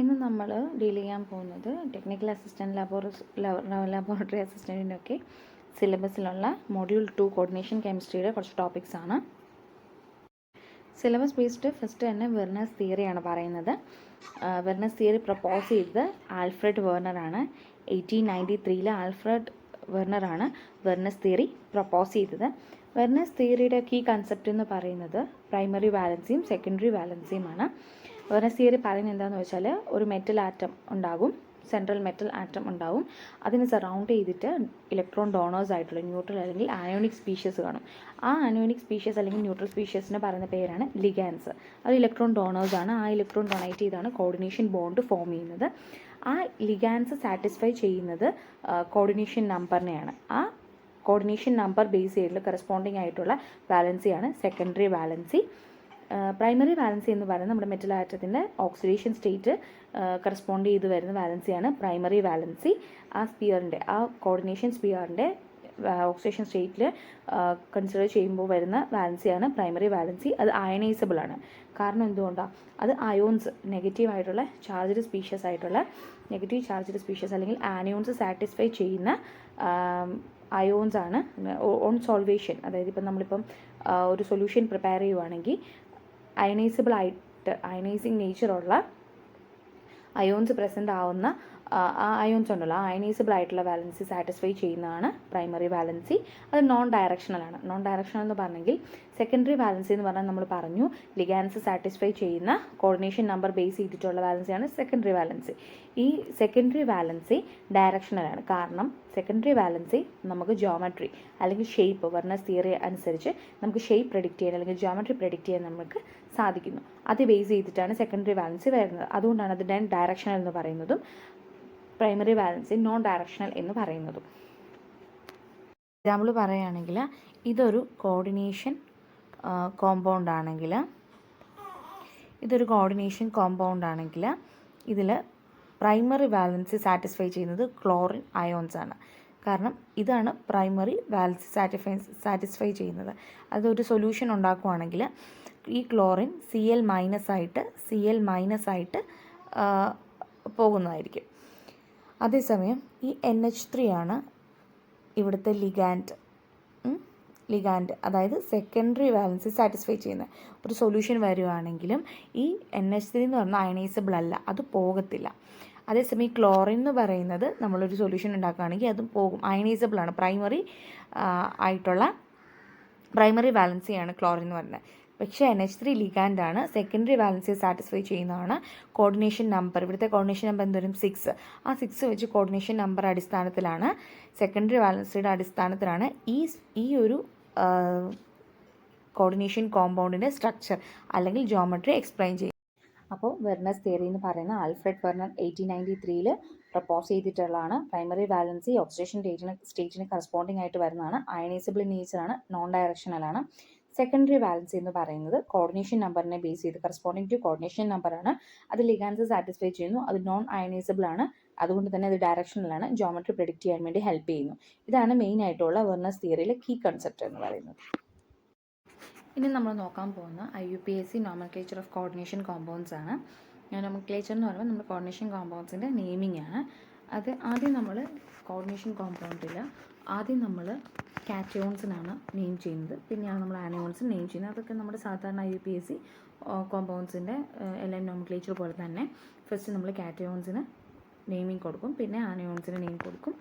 ഇന്ന് നമ്മൾ ഡീൽ ചെയ്യാൻ പോകുന്നത് ടെക്നിക്കൽ അസിസ്റ്റൻറ്റ് ലബോറട്ടറി അസിസ്റ്റൻറ്റിൻ്റെയൊക്കെ സിലബസിലുള്ള മൊഡ്യൂൾ 2 കോർഡിനേഷൻ കെമിസ്ട്രിയുടെ കുറച്ച് ടോപ്പിക്സ് ആണ്. സിലബസ് ബേസ്ഡ് ഫസ്റ്റ് തന്നെ വെർണേഴ്സ് തിയറിയാണ് പറയുന്നത്. വെർണേഴ്സ് തിയറി പ്രപ്പോസ് ചെയ്തത് ആൽഫ്രഡ് വെർണറാണ്. 1893 ആൽഫ്രഡ് വെർണറാണ് വെർണേഴ്സ് തിയറി പ്രപ്പോസ് ചെയ്തത്. വെർണേഴ്സ് തിയറിയുടെ കീ കൺസെപ്റ്റ് എന്ന് പറയുന്നത് പ്രൈമറി വാലൻസിയും സെക്കൻഡറി വാലൻസിയുമാണ്. വെർണേഴ്സ് തിയറി പറയുന്നത് എന്താണെന്ന് വെച്ചാൽ, ഒരു മെറ്റൽ ആറ്റം ഉണ്ടാകും, സെൻട്രൽ മെറ്റൽ ആറ്റം ഉണ്ടാവും. അതിനെ സറൗണ്ട് ചെയ്തിട്ട് ഇലക്ട്രോൺ ഡോണേഴ്സ് ആയിട്ടുള്ള ന്യൂട്രൽ അല്ലെങ്കിൽ അയോണിക് സ്പീഷ്യസ് കാണും. ആ അയോണിക് സ്പീഷ്യസ് അല്ലെങ്കിൽ ന്യൂട്രൽ സ്പീഷ്യസിന് പറയുന്ന പേരാണ് ലിഗാൻസ്. അത് ഇലക്ട്രോൺ ഡോണേഴ്സ് ആണ്. ആ ഇലക്ട്രോൺ ഡൊണേറ്റ് ചെയ്താണ് കോർഡിനേഷൻ ബോണ്ട് ഫോം ചെയ്യുന്നത്. ആ ലിഗാൻസ് സാറ്റിസ്ഫൈ ചെയ്യുന്നത് കോർഡിനേഷൻ നമ്പറിനെയാണ്. ആ കോർഡിനേഷൻ നമ്പർ ബേസ് ചെയ്തിട്ടുള്ള കറസ്പോണ്ടിങ് ആയിട്ടുള്ള വാലൻസിയാണ് സെക്കൻഡറി വാലൻസി. പ്രൈമറി വാലൻസി എന്ന് പറയുന്നത് നമ്മുടെ മെറ്റൽ ആറ്റത്തിൻ്റെ ഓക്സിഡേഷൻ സ്റ്റേറ്റ് കറസ്പോണ്ട് ചെയ്ത് വരുന്ന വാലൻസിയാണ് പ്രൈമറി വാലൻസി. ആ സ്പിയറിൻ്റെ, ആ കോർഡിനേഷൻ സ്പിയറിൻ്റെ ഓക്സിഡേഷൻ സ്റ്റേറ്റിൽ കൺസിഡർ ചെയ്യുമ്പോൾ വരുന്ന വാലൻസിയാണ് പ്രൈമറി വാലൻസി. അത് അയണൈസബിൾ ആണ്. കാരണം എന്തുകൊണ്ടാണ്? അത് അയോൺസ്, നെഗറ്റീവ് ചാർജ്ഡ് സ്പീഷ്യസ് അല്ലെങ്കിൽ ആനിയോൺസ് സാറ്റിസ്ഫൈ ചെയ്യുന്ന അയോൺസ് ആണ്. ഓൺ സോൾവേഷൻ, അതായത് ഇപ്പം നമ്മളിപ്പം ഒരു സൊല്യൂഷൻ പ്രിപ്പയർ ചെയ്യുവാണെങ്കിൽ അയണൈസിങ് നേച്ചറുള്ള അയോൺസ് പ്രസൻ്റ് ആവുന്ന ആ അയോൺസ് ഉണ്ടല്ലോ, ആ അയണൈസബിൾ ആയിട്ടുള്ള വാലൻസി സാറ്റിസ്ഫൈ ചെയ്യുന്നതാണ് പ്രൈമറി വാലൻസി. അത് നോൺ ഡയറക്ഷണലാണ്. നോൺ ഡയറക്ഷണൽ എന്ന് പറഞ്ഞെങ്കിൽ സെക്കൻഡറി വാലൻസി എന്ന് പറഞ്ഞാൽ നമ്മൾ പറഞ്ഞു, ലിഗാൻസ് സാറ്റിസ്ഫൈ ചെയ്യുന്ന കോർഡിനേഷൻ നമ്പർ ബേസ് ചെയ്തിട്ടുള്ള വാലൻസിയാണ് സെക്കൻഡറി വാലൻസി. ഈ സെക്കൻഡറി വാലൻസി ഡയറക്ഷണലാണ്. കാരണം സെക്കൻഡറി വാലൻസി നമുക്ക് ജോമെട്രി അല്ലെങ്കിൽ ഷേപ്പ്, വെർണേഴ്സ് തിയറി അനുസരിച്ച് നമുക്ക് ഷേപ്പ് പ്രെഡിക്റ്റ് ചെയ്യാൻ അല്ലെങ്കിൽ ജോമെട്രി പ്രെഡിക്റ്റ് ചെയ്യാൻ നമുക്ക് സാധിക്കുന്നു. അത് ബേസ് ചെയ്തിട്ടാണ് സെക്കൻഡറി വാലൻസി വരുന്നത്. അതുകൊണ്ടാണ് അതിൻ്റെ ഡയറക്ഷണൽ എന്ന് പറയുന്നതും പ്രൈമറി വാലൻസി നോൺ ഡയറക്ഷണൽ എന്ന് പറയുന്നതും. എക്സാമ്പിൾ പറയുകയാണെങ്കിൽ, ഇതൊരു കോർഡിനേഷൻ കോമ്പൗണ്ട് ആണെങ്കിൽ ഇതിൽ പ്രൈമറി വാലൻസി സാറ്റിസ്ഫൈ ചെയ്യുന്നത് ക്ലോറിൻ അയോൺസ് ആണ്. കാരണം ഇതാണ് പ്രൈമറി വാലൻസി സാറ്റിസ്ഫൈ ചെയ്യുന്നത്. അതൊരു സൊല്യൂഷൻ ഉണ്ടാക്കുകയാണെങ്കിൽ ഈ ക്ലോറിൻ Cl- ആയിട്ട് പോകുന്നതായിരിക്കും. അതേസമയം ഈ NH3 ആണ് ഇവിടുത്തെ ലിഗാൻഡ്, അതായത് സെക്കൻഡറി വാലൻസി സാറ്റിസ്ഫൈ ചെയ്യുന്നത്. ഒരു സൊല്യൂഷൻ വരുവാണെങ്കിലും ഈ NH3 എന്ന് പറഞ്ഞാൽ അയണൈസബിൾ അല്ല, അത് പോകത്തില്ല. അതേസമയം ഈ ക്ലോറിൻ എന്ന് പറയുന്നത് നമ്മളൊരു സൊല്യൂഷൻ ഉണ്ടാക്കുകയാണെങ്കിൽ അതും പോകും, അയണൈസബിൾ ആണ്. പ്രൈമറി വാലൻസിയാണ് ക്ലോറിൻ എന്ന് പറയുന്നത്. പക്ഷേ NH3 ലിഗാൻഡാണ്, സെക്കൻഡറി വാലൻസി സാറ്റിസ്ഫൈ ചെയ്യുന്നതാണ്. കോർഡിനേഷൻ നമ്പർ, ഇവിടുത്തെ കോർഡിനേഷൻ നമ്പർ എന്തോരും 6. ആ 6 വെച്ച് കോർഡിനേഷൻ നമ്പർ അടിസ്ഥാനത്തിലാണ്, സെക്കൻഡറി വാലൻസിയുടെ അടിസ്ഥാനത്തിലാണ് ഈ ഒരു കോർഡിനേഷൻ കോമ്പൗണ്ടിൻ്റെ സ്ട്രക്ചർ അല്ലെങ്കിൽ ജോമെട്രി എക്സ്പ്ലെയിൻ ചെയ്യും. അപ്പോൾ വെർണേഴ്സ് തിയറി എന്ന് പറയുന്ന ആൽഫ്രഡ് വെർണർ 1893 പ്രപ്പോസ് ചെയ്തിട്ടുള്ളതാണ്. പ്രൈമറി വാലൻസി ഓക്സിഡേഷൻ സ്റ്റേറ്റിന് കറസ്പോണ്ടിങ് ആയിട്ട് വരുന്നതാണ്. Ionisable നേച്ചറാണ്, non ഡയറക്ഷണലാണ്. സെക്കൻഡറി വാലൻസി എന്ന് പറയുന്നത് കോർഡിനേഷൻ നമ്പറിനെ ബേസ് ചെയ്ത് കറസ്പോണ്ടിങ് ടു കോർഡിനേഷൻ നമ്പറാണ്. അത് ലിഗാൻസ് സാറ്റിസ്ഫൈ ചെയ്യുന്നു. അത് നോൺ അയണൈസബിൾ ആണ്. അതുകൊണ്ട് തന്നെ അത് ഡയറക്ഷണലാണ്. ജോമെട്രി പ്രെഡിക്റ്റ് ചെയ്യാൻ വേണ്ടി ഹെൽപ്പ് ചെയ്യുന്നു. ഇതാണ് മെയിൻ ആയിട്ടുള്ള വെർണേഴ്സ് തിയറിയിലെ കീ കൺസെപ്റ്റ് എന്ന് പറയുന്നത്. ഇനി നമ്മൾ നോക്കാൻ പോകുന്ന IUPAC nomenclature of coordination compounds ആണ്. നോമൻക്ലേച്ചർ എന്ന് പറയുമ്പോൾ നമ്മുടെ കോർഡിനേഷൻ കോമ്പൗണ്ട്സിൻ്റെ നെയിമിംഗ് ആണ്. അത് ആദ്യം നമ്മൾ കോർഡിനേഷൻ കോമ്പൗണ്ടിൽ നമ്മൾ കാറ്റയോൺസിനാണ് നെയിം ചെയ്യുന്നത്, പിന്നെയാണ് നമ്മൾ ആനയോൺസിന് നെയിം ചെയ്യുന്നത്. അതൊക്കെ നമ്മുടെ സാധാരണ IUPAC കോമ്പൗണ്ട്സിൻ്റെ LN നോമൻക്ലേച്ചർ പോലെ തന്നെ ഫസ്റ്റ് നമ്മൾ കാറ്റയോൺസിന് നെയിമിങ് കൊടുക്കും, പിന്നെ ആനയോൺസിന് നെയിം കൊടുക്കും.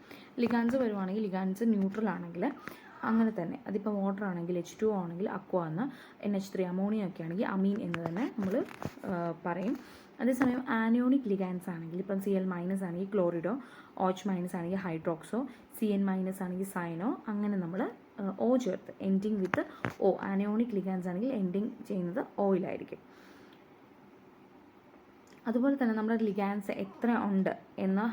ലിഗാൻസ് വരുവാണെങ്കിൽ, ലിഗാൻസ് ന്യൂട്രൽ ആണെങ്കിൽ അങ്ങനെ തന്നെ, അതിപ്പോൾ വാട്ടർ ആണെങ്കിൽ H2O ആണെങ്കിൽ അക്വ എന്ന്, NH3 അമോണിയ ഒക്കെ ആണെങ്കിൽ അമീൻ എന്ന് തന്നെ നമ്മൾ പറയും. അതേസമയം ആനയോണിക് ലിഗാൻസ് ആണെങ്കിൽ, ഇപ്പം Cl- ആണെങ്കിൽ ക്ലോറിഡോ, OH- ആണെങ്കിൽ ഹൈഡ്രോക്സോ, Cn- ആണെങ്കിൽ സൈനോ, അങ്ങനെ നമ്മൾ O ചേർത്ത് എൻഡിങ് വിത്ത് O. ആനയോണിക് ലിഗാൻസ് ആണെങ്കിൽ എൻഡിങ് ചെയ്യുന്നത് ഓയിലായിരിക്കും. അതുപോലെ തന്നെ നമ്മുടെ ലിഗാൻസ് എത്ര ഉണ്ട് എന്ന്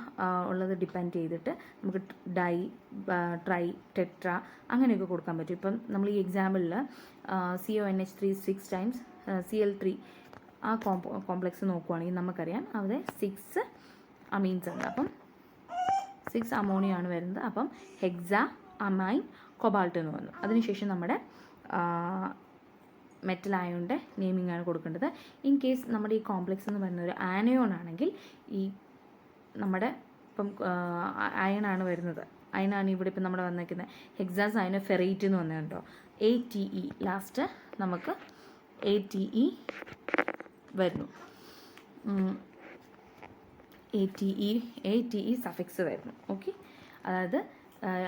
ഉള്ളത് ഡിപ്പെൻഡ് ചെയ്തിട്ട് നമുക്ക് ഡൈ, ട്രൈ, ടെട്ര അങ്ങനെയൊക്കെ കൊടുക്കാൻ പറ്റും. ഇപ്പം നമ്മൾ ഈ എക്സാമ്പിളിൽ CONH3 6 ടൈംസ് Cl3 ആ കോംപ്ലക്സ് നോക്കുവാണെങ്കിൽ നമുക്കറിയാം അവിടെ 6 അമീൻസ് ഉണ്ട്. അപ്പം 6 അമോണിയാണ് വരുന്നത്. അപ്പം ഹെക്സാ അമൈൻ കൊബാൾട്ട് എന്ന് വന്നു. അതിനുശേഷം നമ്മുടെ മെറ്റൽ അയോണിൻ്റെ നെയിമിംഗ് ആണ് കൊടുക്കേണ്ടത്. ഇൻ കേസ് നമ്മുടെ ഈ കോംപ്ലക്സ് എന്ന് പറയുന്ന ഒരു ആനയോൺ ആണെങ്കിൽ ഈ നമ്മുടെ ഇപ്പം അയണാണ് വരുന്നത്, അയണാണ് ഇവിടെ ഇപ്പം നമ്മുടെ വന്നിരിക്കുന്നത് ഹെക്സാസ് അയനോ ഫെറൈറ്റ് എന്ന് വന്നിട്ടുണ്ടോ, ATE ലാസ്റ്റ് നമുക്ക് ATE വരുന്നു, ATE സഫിക്സ് വരുന്നു. ഓക്കെ, അതായത്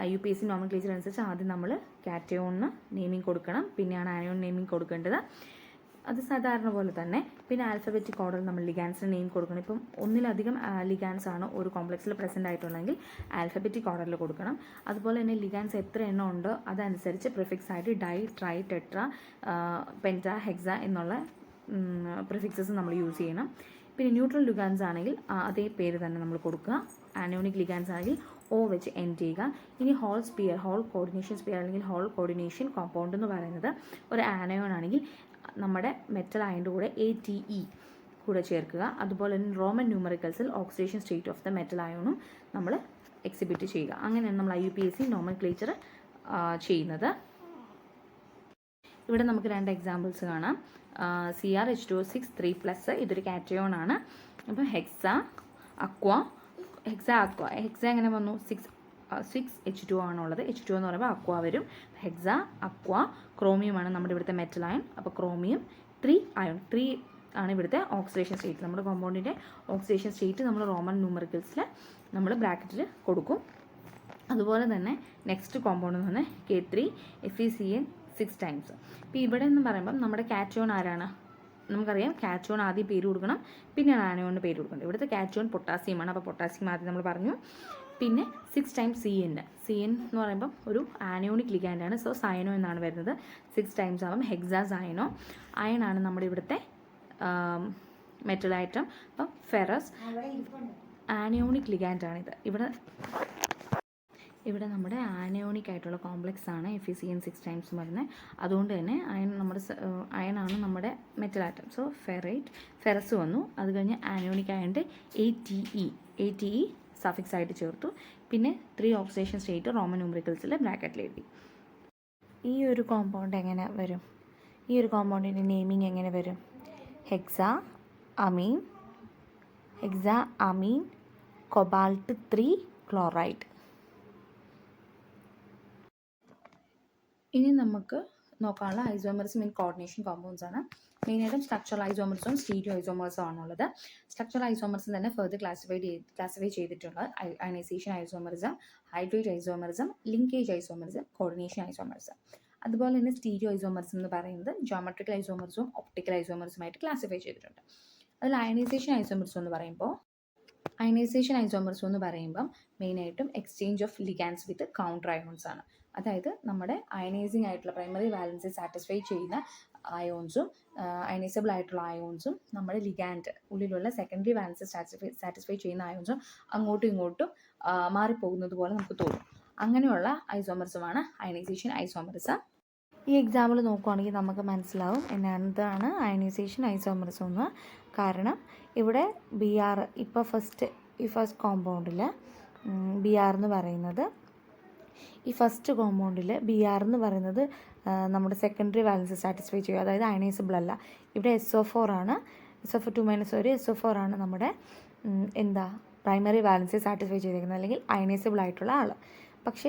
IUPAC നോമൻക്ലേച്ചർ അനുസരിച്ച് ആദ്യം നമ്മൾ കാറ്റയോണിന് നെയിമിംഗ് കൊടുക്കണം, പിന്നെയാണ് ആനയോൺ നെയിമിംഗ് കൊടുക്കേണ്ടത്. അത് സാധാരണ പോലെ തന്നെ. പിന്നെ ആൽഫബറ്റിക് ഓർഡറിൽ നമ്മൾ ലിഗാൻസിന് നെയിം കൊടുക്കണം. ഇപ്പം ഒന്നിലധികം ലിഗാൻസ് ആണ് ഒരു കോംപ്ലക്സിൽ പ്രസൻ്റ് ആയിട്ടുണ്ടെങ്കിൽ ആൽഫബറ്റിക് ഓർഡറിൽ കൊടുക്കണം. അതുപോലെ തന്നെ ലിഗാൻസ് എത്ര എണ്ണം ഉണ്ടോ അതനുസരിച്ച് പ്രിഫിക്സ് ആയിട്ട് di, tri, tetra, penta, hexa എന്നുള്ള പ്രിഫിക്സസ് നമ്മൾ യൂസ് ചെയ്യണം. പിന്നെ ന്യൂട്രൽ ലിഗാൻസ് ആണെങ്കിൽ അതേ പേര് തന്നെ നമ്മൾ കൊടുക്കുക. ആനോണിക് ലിഗാൻസ് ആണെങ്കിൽ O വെച്ച് എൻഡ് ചെയ്യുക. ഇനി whole sphere, whole coordination sphere അല്ലെങ്കിൽ ഹോൾ കോർഡിനേഷൻ കോമ്പൗണ്ട് എന്ന് പറയുന്നത് ഒരു ആനയോൺ ആണെങ്കിൽ നമ്മുടെ മെറ്റൽ അയണിൻ്റെ കൂടെ ATE കൂടെ ചേർക്കുക. അതുപോലെ തന്നെ റോമൻ ന്യൂമറിക്കൽസിൽ oxidation state of the metal അയോണും നമ്മൾ എക്സിബിറ്റ് ചെയ്യുക. അങ്ങനെയാണ് നമ്മൾ IUPAC നോമൻക്ലേച്ചർ ചെയ്യുന്നത്. ഇവിടെ നമുക്ക് 2 എക്സാമ്പിൾസ് കാണാം. CrH2O6 3+, ഇതൊരു കാറ്റയോൺ ആണ്. അപ്പം ഹെക്സ അക്വ എങ്ങനെ വന്നു, 6H2O ആണുള്ളത്. H2O എന്ന് പറയുമ്പോൾ അക്വ വരും. ഹെക്സ അക്വ ക്രോമിയമാണ് നമ്മുടെ ഇവിടുത്തെ മെറ്റൽ അയൺ. അപ്പോൾ ക്രോമിയം 3 അയൺ, 3 ആണ് ഇവിടുത്തെ ഓക്സിഡേഷൻ സ്റ്റേറ്റ്. നമ്മുടെ കോമ്പൗണ്ടിൻ്റെ ഓക്സിഡേഷൻ സ്റ്റേറ്റ് നമ്മൾ റോമൻ ന്യൂമറിക്കൽസിൽ നമ്മൾ ബ്രാക്കറ്റിൽ കൊടുക്കും. അതുപോലെ തന്നെ നെക്സ്റ്റ് കോമ്പൗണ്ട് എന്ന് പറഞ്ഞാൽ K3 FeCN 6 ടൈംസ്. ഇപ്പോൾ ഇവിടെ എന്ന് പറയുമ്പം നമ്മുടെ കാറ്റയോൺ ആരാണ്, നമുക്കറിയാം കാറ്റയോൺ ആദ്യം പേര് കൊടുക്കണം, പിന്നെയാണ് ആനയോണിന് പേര് കൊടുക്കേണ്ടത്. ഇവിടുത്തെ കാറ്റയോൺ പൊട്ടാസ്യമാണ്. അപ്പോൾ പൊട്ടാസ്യം ആദ്യം നമ്മൾ പറഞ്ഞു. പിന്നെ 6 ടൈംസ് CN എന്ന് പറയുമ്പം ഒരു ആനയോണിക് ലിഗാൻഡാണ്. സോ സയനോ എന്നാണ് വരുന്നത്. 6 ടൈംസ് ആകും ഹെക്സാ സയനോ. അയൺ ആണ് നമ്മുടെ ഇവിടുത്തെ മെറ്റൽ ഐറ്റം. അപ്പം ഫെറസ് ആനയോണിക് ലിഗാൻഡാണിത്. ഇവിടെ നമ്മുടെ ആനയോണിക് ആയിട്ടുള്ള കോംപ്ലക്സ് ആണ് FeCN 6 ടൈംസ് വരുന്നത്. അതുകൊണ്ട് തന്നെ അയണാണ് നമ്മുടെ മെറ്റൽ ആറ്റം. സോ ഫെറസ് വന്നു. അത് കഴിഞ്ഞ് ആനയോണിക് അയണിൻ്റെ ATE സഫിക്സ് ആയിട്ട് ചേർത്തു. പിന്നെ 3 ഓക്സിഡേഷൻ സ്റ്റേറ്റ് റോമൻ ന്യൂമറിക്കൽസിൽ ബ്രാക്കറ്റിൽ എഴുതി. ഈ ഒരു കോമ്പൗണ്ട് എങ്ങനെ വരും, ഈ ഒരു കോമ്പൗണ്ടിൻ്റെ നെയിമിംഗ് എങ്ങനെ വരും, ഹെക്സ അമീൻ കൊബാൾട്ട് 3 ക്ലോറൈഡ്. ഇനി നമുക്ക് നോക്കാനുള്ള ഐസോമറിസം ഇൻ കോർഡിനേഷൻ കോമ്പൗണ്ട്സ് ആണ്. മെയിനായിട്ടും സ്ട്രക്ചറൽ ഐസോമറിസവും സ്റ്റീരിയോ ഐസോമറിസം ആണുള്ളത്. സ്ട്രക്ചറൽ ഐസോമറിസം തന്നെ ഫർദർ ക്ലാസിഫൈ ചെയ്തിട്ടുള്ളത് ionization isomerism, hydrate isomerism, linkage isomerism, coordination isomerism. അതുപോലെ തന്നെ സ്റ്റീരിയോ ഐസോമറിസം എന്ന് പറയുന്നത് ജോമെട്രിക്കൽ ഐസോമറിസവും ഒപ്റ്റിക്കൽ ഐസോമറിസമായിട്ട് ക്ലാസിഫൈ ചെയ്തിട്ടുണ്ട്. അതിൽ അയണൈസേഷൻ ഐസോമറിസം എന്ന് പറയുമ്പം മെയിനായിട്ടും exchange of ligands with counter ions ആണ്. അതായത് നമ്മുടെ അയണൈസിങ് ആയിട്ടുള്ള പ്രൈമറി വാലൻസി സാറ്റിസ്ഫൈ ചെയ്യുന്ന അയോൺസും അയണൈസബിൾ ആയിട്ടുള്ള അയോൺസും നമ്മുടെ ലിഗാൻഡ് ഉള്ളിലുള്ള സെക്കൻഡറി വാലൻസി സാറ്റിസ്ഫൈ ചെയ്യുന്ന അയോൺസും അങ്ങോട്ടും ഇങ്ങോട്ടും മാറിപ്പോകുന്നത് പോലെ നമുക്ക് തോന്നും. അങ്ങനെയുള്ള ഐസോമറിസമാണ് അയണൈസേഷൻ ഐസോമറിസം. ഈ എക്സാമ്പിൾ നോക്കുകയാണെങ്കിൽ നമുക്ക് മനസ്സിലാവും എന്താണ് അയണൈസേഷൻ ഐസോമറിസം എന്ന്. കാരണം ഇവിടെ BR ഇപ്പോൾ ഫസ്റ്റ് കോമ്പൗണ്ടിൽ BR എന്ന് പറയുന്നത്, ഈ ഫസ്റ്റ് കോമ്പൗണ്ടിൽ BR എന്ന് പറയുന്നത് നമ്മുടെ സെക്കൻഡറി വാലൻസ് സാറ്റിസ്ഫൈ ചെയ്യും. അതായത് അയണൈസബിൾ അല്ല. ഇവിടെ SO4 ആണ്, SO2 SO4 ആണ് നമ്മുടെ പ്രൈമറി വാലൻസ് സാറ്റിസ്ഫൈ ചെയ്തിരിക്കുന്നത് അല്ലെങ്കിൽ അയണൈസബിൾ ആയിട്ടുള്ള ആൾ. പക്ഷേ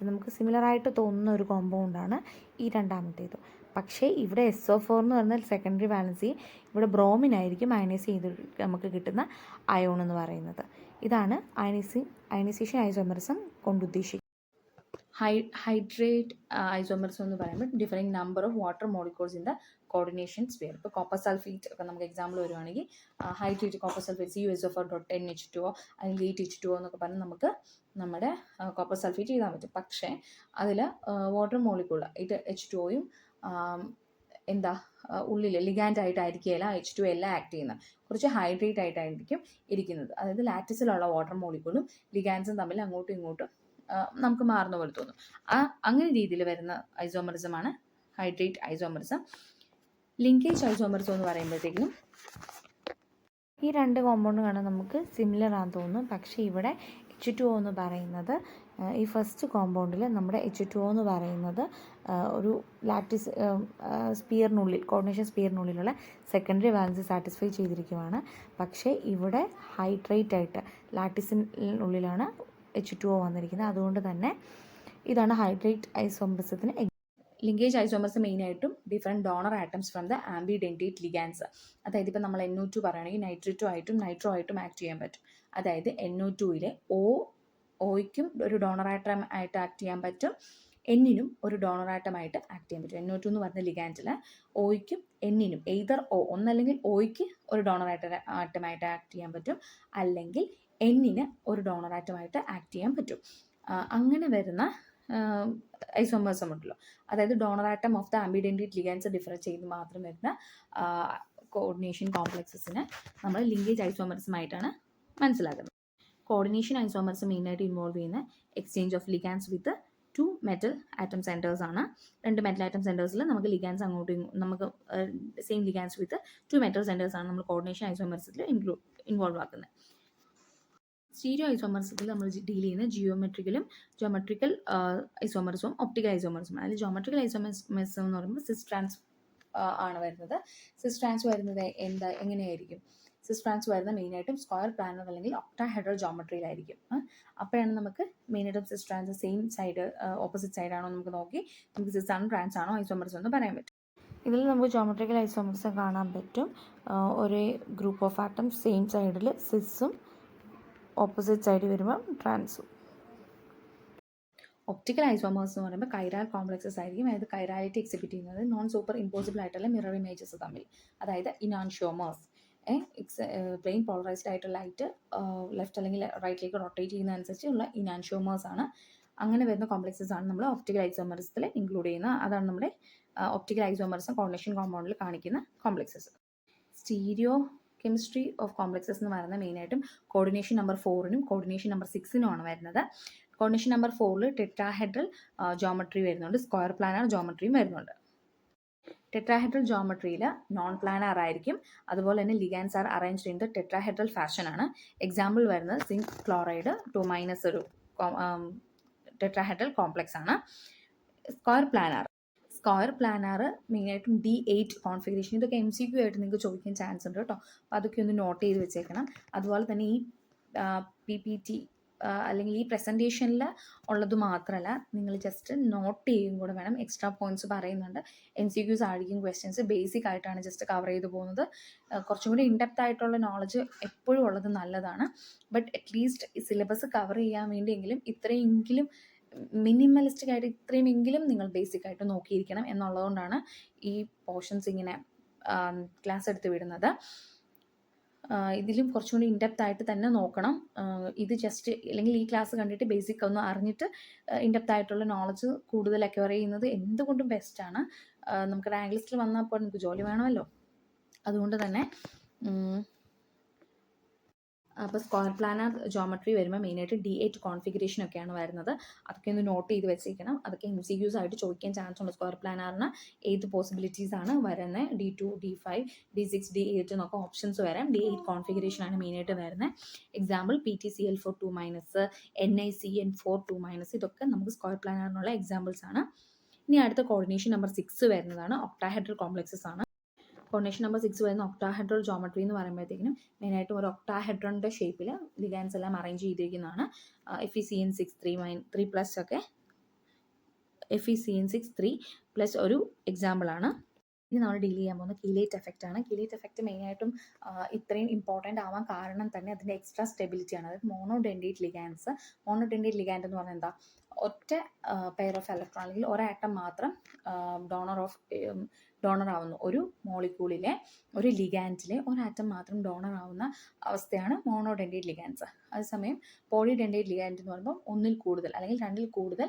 നമുക്ക് സിമിലറായിട്ട് തോന്നുന്ന ഒരു കോമ്പൗണ്ടാണ് ഈ രണ്ടാമത്തേത്. പക്ഷേ ഇവിടെ SO4 എന്ന് പറഞ്ഞാൽ സെക്കൻഡറി വാലൻസി, ഇവിടെ ബ്രോമിൻ ആയിരിക്കും അയണൈസ് ചെയ്ത് നമുക്ക് കിട്ടുന്ന അയോൺ എന്ന് പറയുന്നത്. ഇതാണ് അയണൈസേഷൻ ഐസോമറിസം കൊണ്ട് ഉദ്ദേശിക്കുന്നത്. ഹൈഡ്രേറ്റ് ഐസോമറിസം എന്ന് പറയുമ്പോൾ differing number of water molecules in the coordination sphere. ഇപ്പോൾ കോപ്പർ സൾഫേറ്റ് ഒക്കെ നമുക്ക് എക്സാമ്പിൾ വരുവാണെങ്കിൽ ഹൈഡ്രേറ്റ് കോപ്പർ സൾഫേറ്റ് CuSO4.10H2O അല്ലെങ്കിൽ 8H2O എന്നൊക്കെ പറഞ്ഞ് നമുക്ക് നമ്മുടെ കോപ്പർ സൾഫേറ്റ് ചെയ്താൽ പറ്റും. പക്ഷേ അതിൽ വാട്ടർ മോളിക്യൂൾ H2Oയും ഉള്ളിൽ ലിഗാൻഡ് ആയിട്ടായിരിക്കുകയില്ല H2O എല്ലാം ആക്ട് ചെയ്യുന്നത്, കുറച്ച് ഹൈഡ്രേറ്റ് ആയിട്ടായിരിക്കും ഇരിക്കുന്നത്. അതായത് ലാറ്റിസിലുള്ള വാട്ടർ മോളിക്യൂളും ലിഗാൻസും തമ്മിൽ അങ്ങോട്ടും ഇങ്ങോട്ടും നമുക്ക് മാറുന്ന പോലെ തോന്നും. അങ്ങനെ രീതിയിൽ വരുന്ന ഐസോമറിസമാണ് ഹൈഡ്രേറ്റ് ഐസോമറിസം. ലിങ്കേജ് ഐസോമറിസം എന്ന് പറയുമ്പോഴത്തേക്കും ഈ രണ്ട് കോമ്പൗണ്ട് കാണാൻ നമുക്ക് സിമിലർ ആണെന്ന് തോന്നും. പക്ഷേ ഇവിടെ H2O എന്ന് പറയുന്നത് ഈ ഫസ്റ്റ് കോമ്പൗണ്ടിൽ നമ്മുടെ H2O എന്ന് പറയുന്നത് ഒരു ലാറ്റിസ് സ്പിയറിനുള്ളിൽ കോർഡിനേഷൻ സ്പിയറിനുള്ളിലുള്ള സെക്കൻഡറി വാലൻസി സാറ്റിസ്ഫൈ ചെയ്തിരിക്കുകയാണ്. പക്ഷേ ഇവിടെ ഹൈഡ്രേറ്റ് ആയിട്ട് ലാറ്റിസിനുള്ളിലാണ് H2O വന്നിരിക്കുന്നത്. അതുകൊണ്ട് തന്നെ ഇതാണ് ഹൈഡ്രേറ്റ് ഐസോമറിസത്തിന്. ലിങ്കേജ് ഐസോമർസ് മെയിനായിട്ടും different donor atoms from the ambidentate ligands. അതായത് ഇപ്പോൾ നമ്മൾ NO2 പറയുകയാണെങ്കിൽ നൈട്രേറ്റോ ആയിട്ടും നൈട്രോ ആയിട്ടും ആക്ട് ചെയ്യാൻ പറ്റും. അതായത് NO2-ലെ ഓയ്ക്കും ഒരു ഡോണർ ആറ്റം ആയിട്ട് ആക്ട് ചെയ്യാൻ പറ്റും, എന്നിനും ഒരു ഡോണർ ആറ്റമായിട്ട് ആക്ട് ചെയ്യാൻ പറ്റും. NO2 എന്ന് പറഞ്ഞ ലിഗാൻഡിൽ ഓയ്ക്കും എന്നിനും എയ്തർ ഒന്നല്ലെങ്കിൽ ഓയ്ക്ക് ഒരു ഡോണർ ആറ്റമായിട്ട് ആക്ട് ചെയ്യാൻ പറ്റും, അല്ലെങ്കിൽ എന്നിന് ഒരു ഡോണർ ആറ്റമായിട്ട് ആക്ട് ചെയ്യാൻ പറ്റും. അങ്ങനെ വരുന്ന ഐസോമേഴ്സം ഉണ്ടല്ലോ, അതായത് donor atom of the ambidentate ligands differ ചെയ്ത് മാത്രം വരുന്ന കോർഡിനേഷൻ കോംപ്ലക്സസിനെ നമ്മൾ ലിങ്കേജ് ഐസോമർസമായിട്ടാണ് മനസ്സിലാക്കുന്നത്. കോർഡിനേഷൻ ഐസോമർസ് മെയിനായിട്ട് ഇൻവോൾവ് ചെയ്യുന്ന exchange of ligands with 2 metal atom centres ആണ്. 2 മെറ്റൽ ആറ്റം സെൻറ്റേഴ്സിൽ നമുക്ക് ലിഗാൻസ് നമുക്ക് same ligands with 2 metal centres ആണ് നമ്മൾ കോർഡിനേഷൻ ഐസോമർസത്തിൽ ഇൻവോൾവ് ആക്കുന്നത്. സ്റ്റീരിയോ ഐസോമർസത്തിൽ നമ്മൾ ഡീൽ ചെയ്യുന്ന ജോമെട്രിക്കൽ ഐസോമർസും ഒപ്റ്റിക്കൽ ഐസോമർസും. അതിൽ ജോമെട്രിക്കൽ ഐസോമർസം എന്ന് പറയുമ്പോൾ സിസ് ട്രാൻസ് ആണ് വരുന്നത്. സിസ് ട്രാൻസ് വരുന്നത് എങ്ങനെയായിരിക്കും? സിസ് ട്രാൻസ് വരുന്നത് മെയിനായിട്ടും സ്ക്വയർ പ്ലാനർ അല്ലെങ്കിൽ ഒക്ടാഹെഡ്രൽ ജോമെട്രിയിലായിരിക്കും. അപ്പോഴാണ് നമുക്ക് മെയിനായിട്ടും സിസ് ട്രാൻസ് സെയിം സൈഡ് ഓപ്പോസിറ്റ് സൈഡാണോ നമുക്ക് നോക്കി നമുക്ക് സിസ് ആണോ ട്രാൻസ് ആണോ ഐസോമർസം എന്ന് പറയാൻ പറ്റും. ഇതിൽ നമുക്ക് ജോമെട്രിക്കൽ ഐസോമർസം കാണാൻ പറ്റും. ഒരേ ഗ്രൂപ്പ് ഓഫ് ആറ്റംസ് സെയിം സൈഡിൽ സിസും ഓപ്പോസിറ്റ് സൈഡിൽ വരുമ്പോൾ ട്രാൻസും. ഒപ്റ്റിക്കൽ ഐസോമേഴ്സ് എന്ന് പറയുമ്പോൾ കൈറാൽ കോംപ്ലക്സസ് ആയിരിക്കും. അതായത് കൈറാലിറ്റി എക്സിബിറ്റ് ചെയ്യുന്നത് നോൺ സൂപ്പർ ഇമ്പോസിബിൾ ആയിട്ടുള്ള മിറർ ഇമേജസ് തമ്മിൽ, അതായത് ഇനാൻഷ്യോമേഴ്സ്. പ്ലെയിൻ പോളറൈസ്ഡ് ആയിട്ടുള്ള ലൈറ്റ് ലെഫ്റ്റ് അല്ലെങ്കിൽ റൈറ്റിലേക്ക് റൊട്ടേറ്റ് ചെയ്യുന്നതനുസരിച്ചുള്ള ഇനാൻഷ്യോമേഴ്സ് ആണ്. അങ്ങനെ വരുന്ന കോംപ്ലക്സസ് ആണ് നമ്മൾ ഒപ്റ്റിക്കൽ ഐസോമർസത്തിൽ ഇൻക്ലൂഡ് ചെയ്യുന്നത്. അതാണ് നമ്മുടെ ഒപ്റ്റിക്കൽ ഐസോമർസം കോർഡിനേഷൻ കോമ്പൗണ്ടിൽ കാണിക്കുന്ന complexes. Stereo chemistry of complexes എന്ന് പറയുന്നത് മെയിനായിട്ടും കോർഡിനേഷൻ നമ്പർ 4-നും കോർഡിനേഷൻ നമ്പർ 6-നുമാണ് വരുന്നത്. കോർഡിനേഷൻ നമ്പർ 4-ൽ ടെട്രാഹെഡ്രൽ ജോമെട്രി വരുന്നുണ്ട്, സ്ക്വയർ പ്ലാനർ ജോമെട്രിയും വരുന്നുണ്ട്. ടെട്രാഹെഡ്രൽ ജോമെട്രിയിൽ നോൺ പ്ലാനർ ആയിരിക്കും. അതുപോലെ തന്നെ ligands R arranged in the tetrahedral fashion ആണ്. എക്സാമ്പിൾ വരുന്നത് സിങ്ക് ക്ലോറൈഡ് 2- ഒരു ടെട്രാഹെഡ്രൽ കോംപ്ലക്സ് ആണ്. സ്ക്വയർ പ്ലാനർ മെയിനായിട്ടും D8 കോൺഫിഗറേഷൻ. ഇതൊക്കെ MCQ ആയിട്ട് നിങ്ങൾക്ക് ചോദിക്കാൻ ചാൻസ് ഉണ്ട് കേട്ടോ. അപ്പോൾ അതൊക്കെ ഒന്ന് നോട്ട് ചെയ്ത് വെച്ചേക്കണം. അതുപോലെ തന്നെ ഈ PPT അല്ലെങ്കിൽ ഈ പ്രസൻറ്റേഷനിൽ ഉള്ളത് മാത്രമല്ല, നിങ്ങൾ ജസ്റ്റ് നോട്ട് ചെയ്യും കൂടെ വേണം. എക്സ്ട്രാ പോയിന്റ്സ് പറയുന്നുണ്ട്. MCQs ആയിരിക്കും ക്വസ്റ്റ്യൻസ്. ബേസിക് ആയിട്ടാണ് ജസ്റ്റ് കവർ ചെയ്ത് പോകുന്നത്. കുറച്ചും കൂടി ഇൻഡെപ്ത് ആയിട്ടുള്ള നോളജ് എപ്പോഴും ഉള്ളത് നല്ലതാണ്. ബട്ട് അറ്റ്ലീസ്റ്റ് ഈ സിലബസ് കവർ ചെയ്യാൻ വേണ്ടിയെങ്കിലും ഇത്രയെങ്കിലും മിനിമലിസ്റ്റിക് ആയിട്ട് ഇത്രയുമെങ്കിലും നിങ്ങൾ ബേസിക് ആയിട്ട് നോക്കിയിരിക്കണം എന്നുള്ളതുകൊണ്ടാണ് ഈ പോർഷൻസ് ഇങ്ങനെ ക്ലാസ് എടുത്ത് വിടുന്നത്. ഇതിലും കുറച്ചും കൂടി ഇൻഡെപ്ത് ആയിട്ട് തന്നെ നോക്കണം. ഇത് ജസ്റ്റ് അല്ലെങ്കിൽ ഈ ക്ലാസ് കണ്ടിട്ട് ബേസിക് ഒന്ന് അറിഞ്ഞിട്ട് ഇൻഡെപ്ത് ആയിട്ടുള്ള നോളജ് കൂടുതൽ അക്വയർ ചെയ്യുന്നത് എന്തുകൊണ്ടും ബെസ്റ്റാണ്. നമുക്ക് റാങ്ക് ലിസ്റ്റിൽ വന്നപ്പോൾ നമുക്ക് ജോലി വേണമല്ലോ. അതുകൊണ്ട് തന്നെ അപ്പോൾ സ്ക്വയർ പ്ലാനർ ജോമെട്രി വരുമ്പോൾ മെയിനായിട്ട് D8 കോൺഫിഗറേഷൻ ഒക്കെയാണ് വരുന്നത്. അതൊക്കെ ഒന്ന് നോട്ട് ചെയ്ത് വെച്ചിരിക്കണം. അതൊക്കെ MCQs ആയിട്ട് ചോദിക്കാൻ ചാൻസ് ഉണ്ട്. സ്ക്വയർ പ്ലാനറിന് ഏത് പോസിബിലിറ്റീസ് ആണ് വരുന്നത്? D2, D5, D6, D8 എന്നൊക്കെ ഓപ്ഷൻസ് വരാം. D8 കോൺഫിഗറേഷൻ ആണ് മെയിനായിട്ട് വരുന്നത്. എക്സാമ്പിൾ PTCl4 2-, NiCN4 2-, ഇതൊക്കെ നമുക്ക് സ്ക്വയർ പ്ലാനറിനുള്ള എക്സാമ്പിൾസ് ആണ്. ഇനി അടുത്ത കോർഡിനേഷൻ നമ്പർ 6 വരുന്നതാണ് ഒക്ടാഹെഡ്രൽ കോംപ്ലക്സസ് ആണ്. കോർഡിനേഷൻ നമ്പർ 6 വരുന്ന ഒക്ടാഹെഡ്രൽ ജോമെട്രി എന്ന് പറയുമ്പോഴത്തേക്കിനും മെയിനായിട്ടും ഒരു ഒക്ടാഹെഡ്രൻ്റെ ഷേപ്പിൽ ലിഗാൻസ് എല്ലാം അറേഞ്ച് ചെയ്തിരിക്കുന്നതാണ്. FeCN6 3+ ഒക്കെ FeCN6 3+ ഒരു എക്സാമ്പിളാണ്. ഇനി നമ്മൾ ഡീൽ ചെയ്യാൻ പോകുന്ന കീലേറ്റ് എഫക്റ്റ് ആണ്. കീലേറ്റ് എഫക്റ്റ് മെയിനായിട്ടും ഇത്രയും ഇമ്പോർട്ടൻ്റ് ആവാൻ കാരണം തന്നെ അതിൻ്റെ എക്സ്ട്രാ സ്റ്റെബിലിറ്റിയാണ്. അതായത് മോണോഡെൻഡേറ്റ് ലിഗാൻസ്. മോണോഡെൻഡേറ്റ് ലിഗാൻഡ് എന്ന് പറഞ്ഞാൽ എന്താ? ഒറ്റ പെയർ ഓഫ് ഇലക്ട്രോൺ അല്ലെങ്കിൽ ഒരാറ്റം മാത്രം ഡോണർ ആവുന്നു. ഒരു മോളിക്യൂളിലെ ഒരു ലിഗാൻഡിലെ ഒരാറ്റം മാത്രം ഡോണർ ആവുന്ന അവസ്ഥയാണ് മോണോഡെൻഡേറ്റ് ലിഗാൻസ്. അതേസമയം പോളിഡെൻഡേറ്റ് ലിഗാൻഡ് എന്ന് പറയുമ്പോൾ ഒന്നിൽ കൂടുതൽ അല്ലെങ്കിൽ 2-ൽ കൂടുതൽ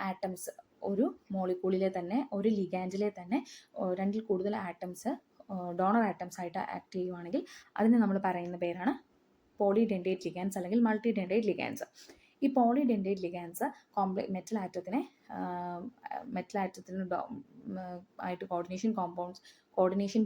ആറ്റംസ് ഒരു മോളിക്യൂളിലെ തന്നെ ഒരു ലിഗാൻഡിലെ തന്നെ 2-ൽ കൂടുതൽ ആറ്റംസ് ഡോണർ ആറ്റംസ് ആയിട്ട് ആക്ട് ചെയ്യുവാണെങ്കിൽ അതിന് നമ്മൾ പറയുന്ന പേരാണ് പോളിഡെൻഡേറ്റ് ലിഗാൻസ് അല്ലെങ്കിൽ മൾട്ടിഡെൻഡേറ്റ് ലിഗാൻസ്. ഈ പോളിഡെൻഡേറ്റ് ലിഗാൻസ് മെറ്റൽ ആറ്റത്തിന് ആയിട്ട് കോർഡിനേഷൻ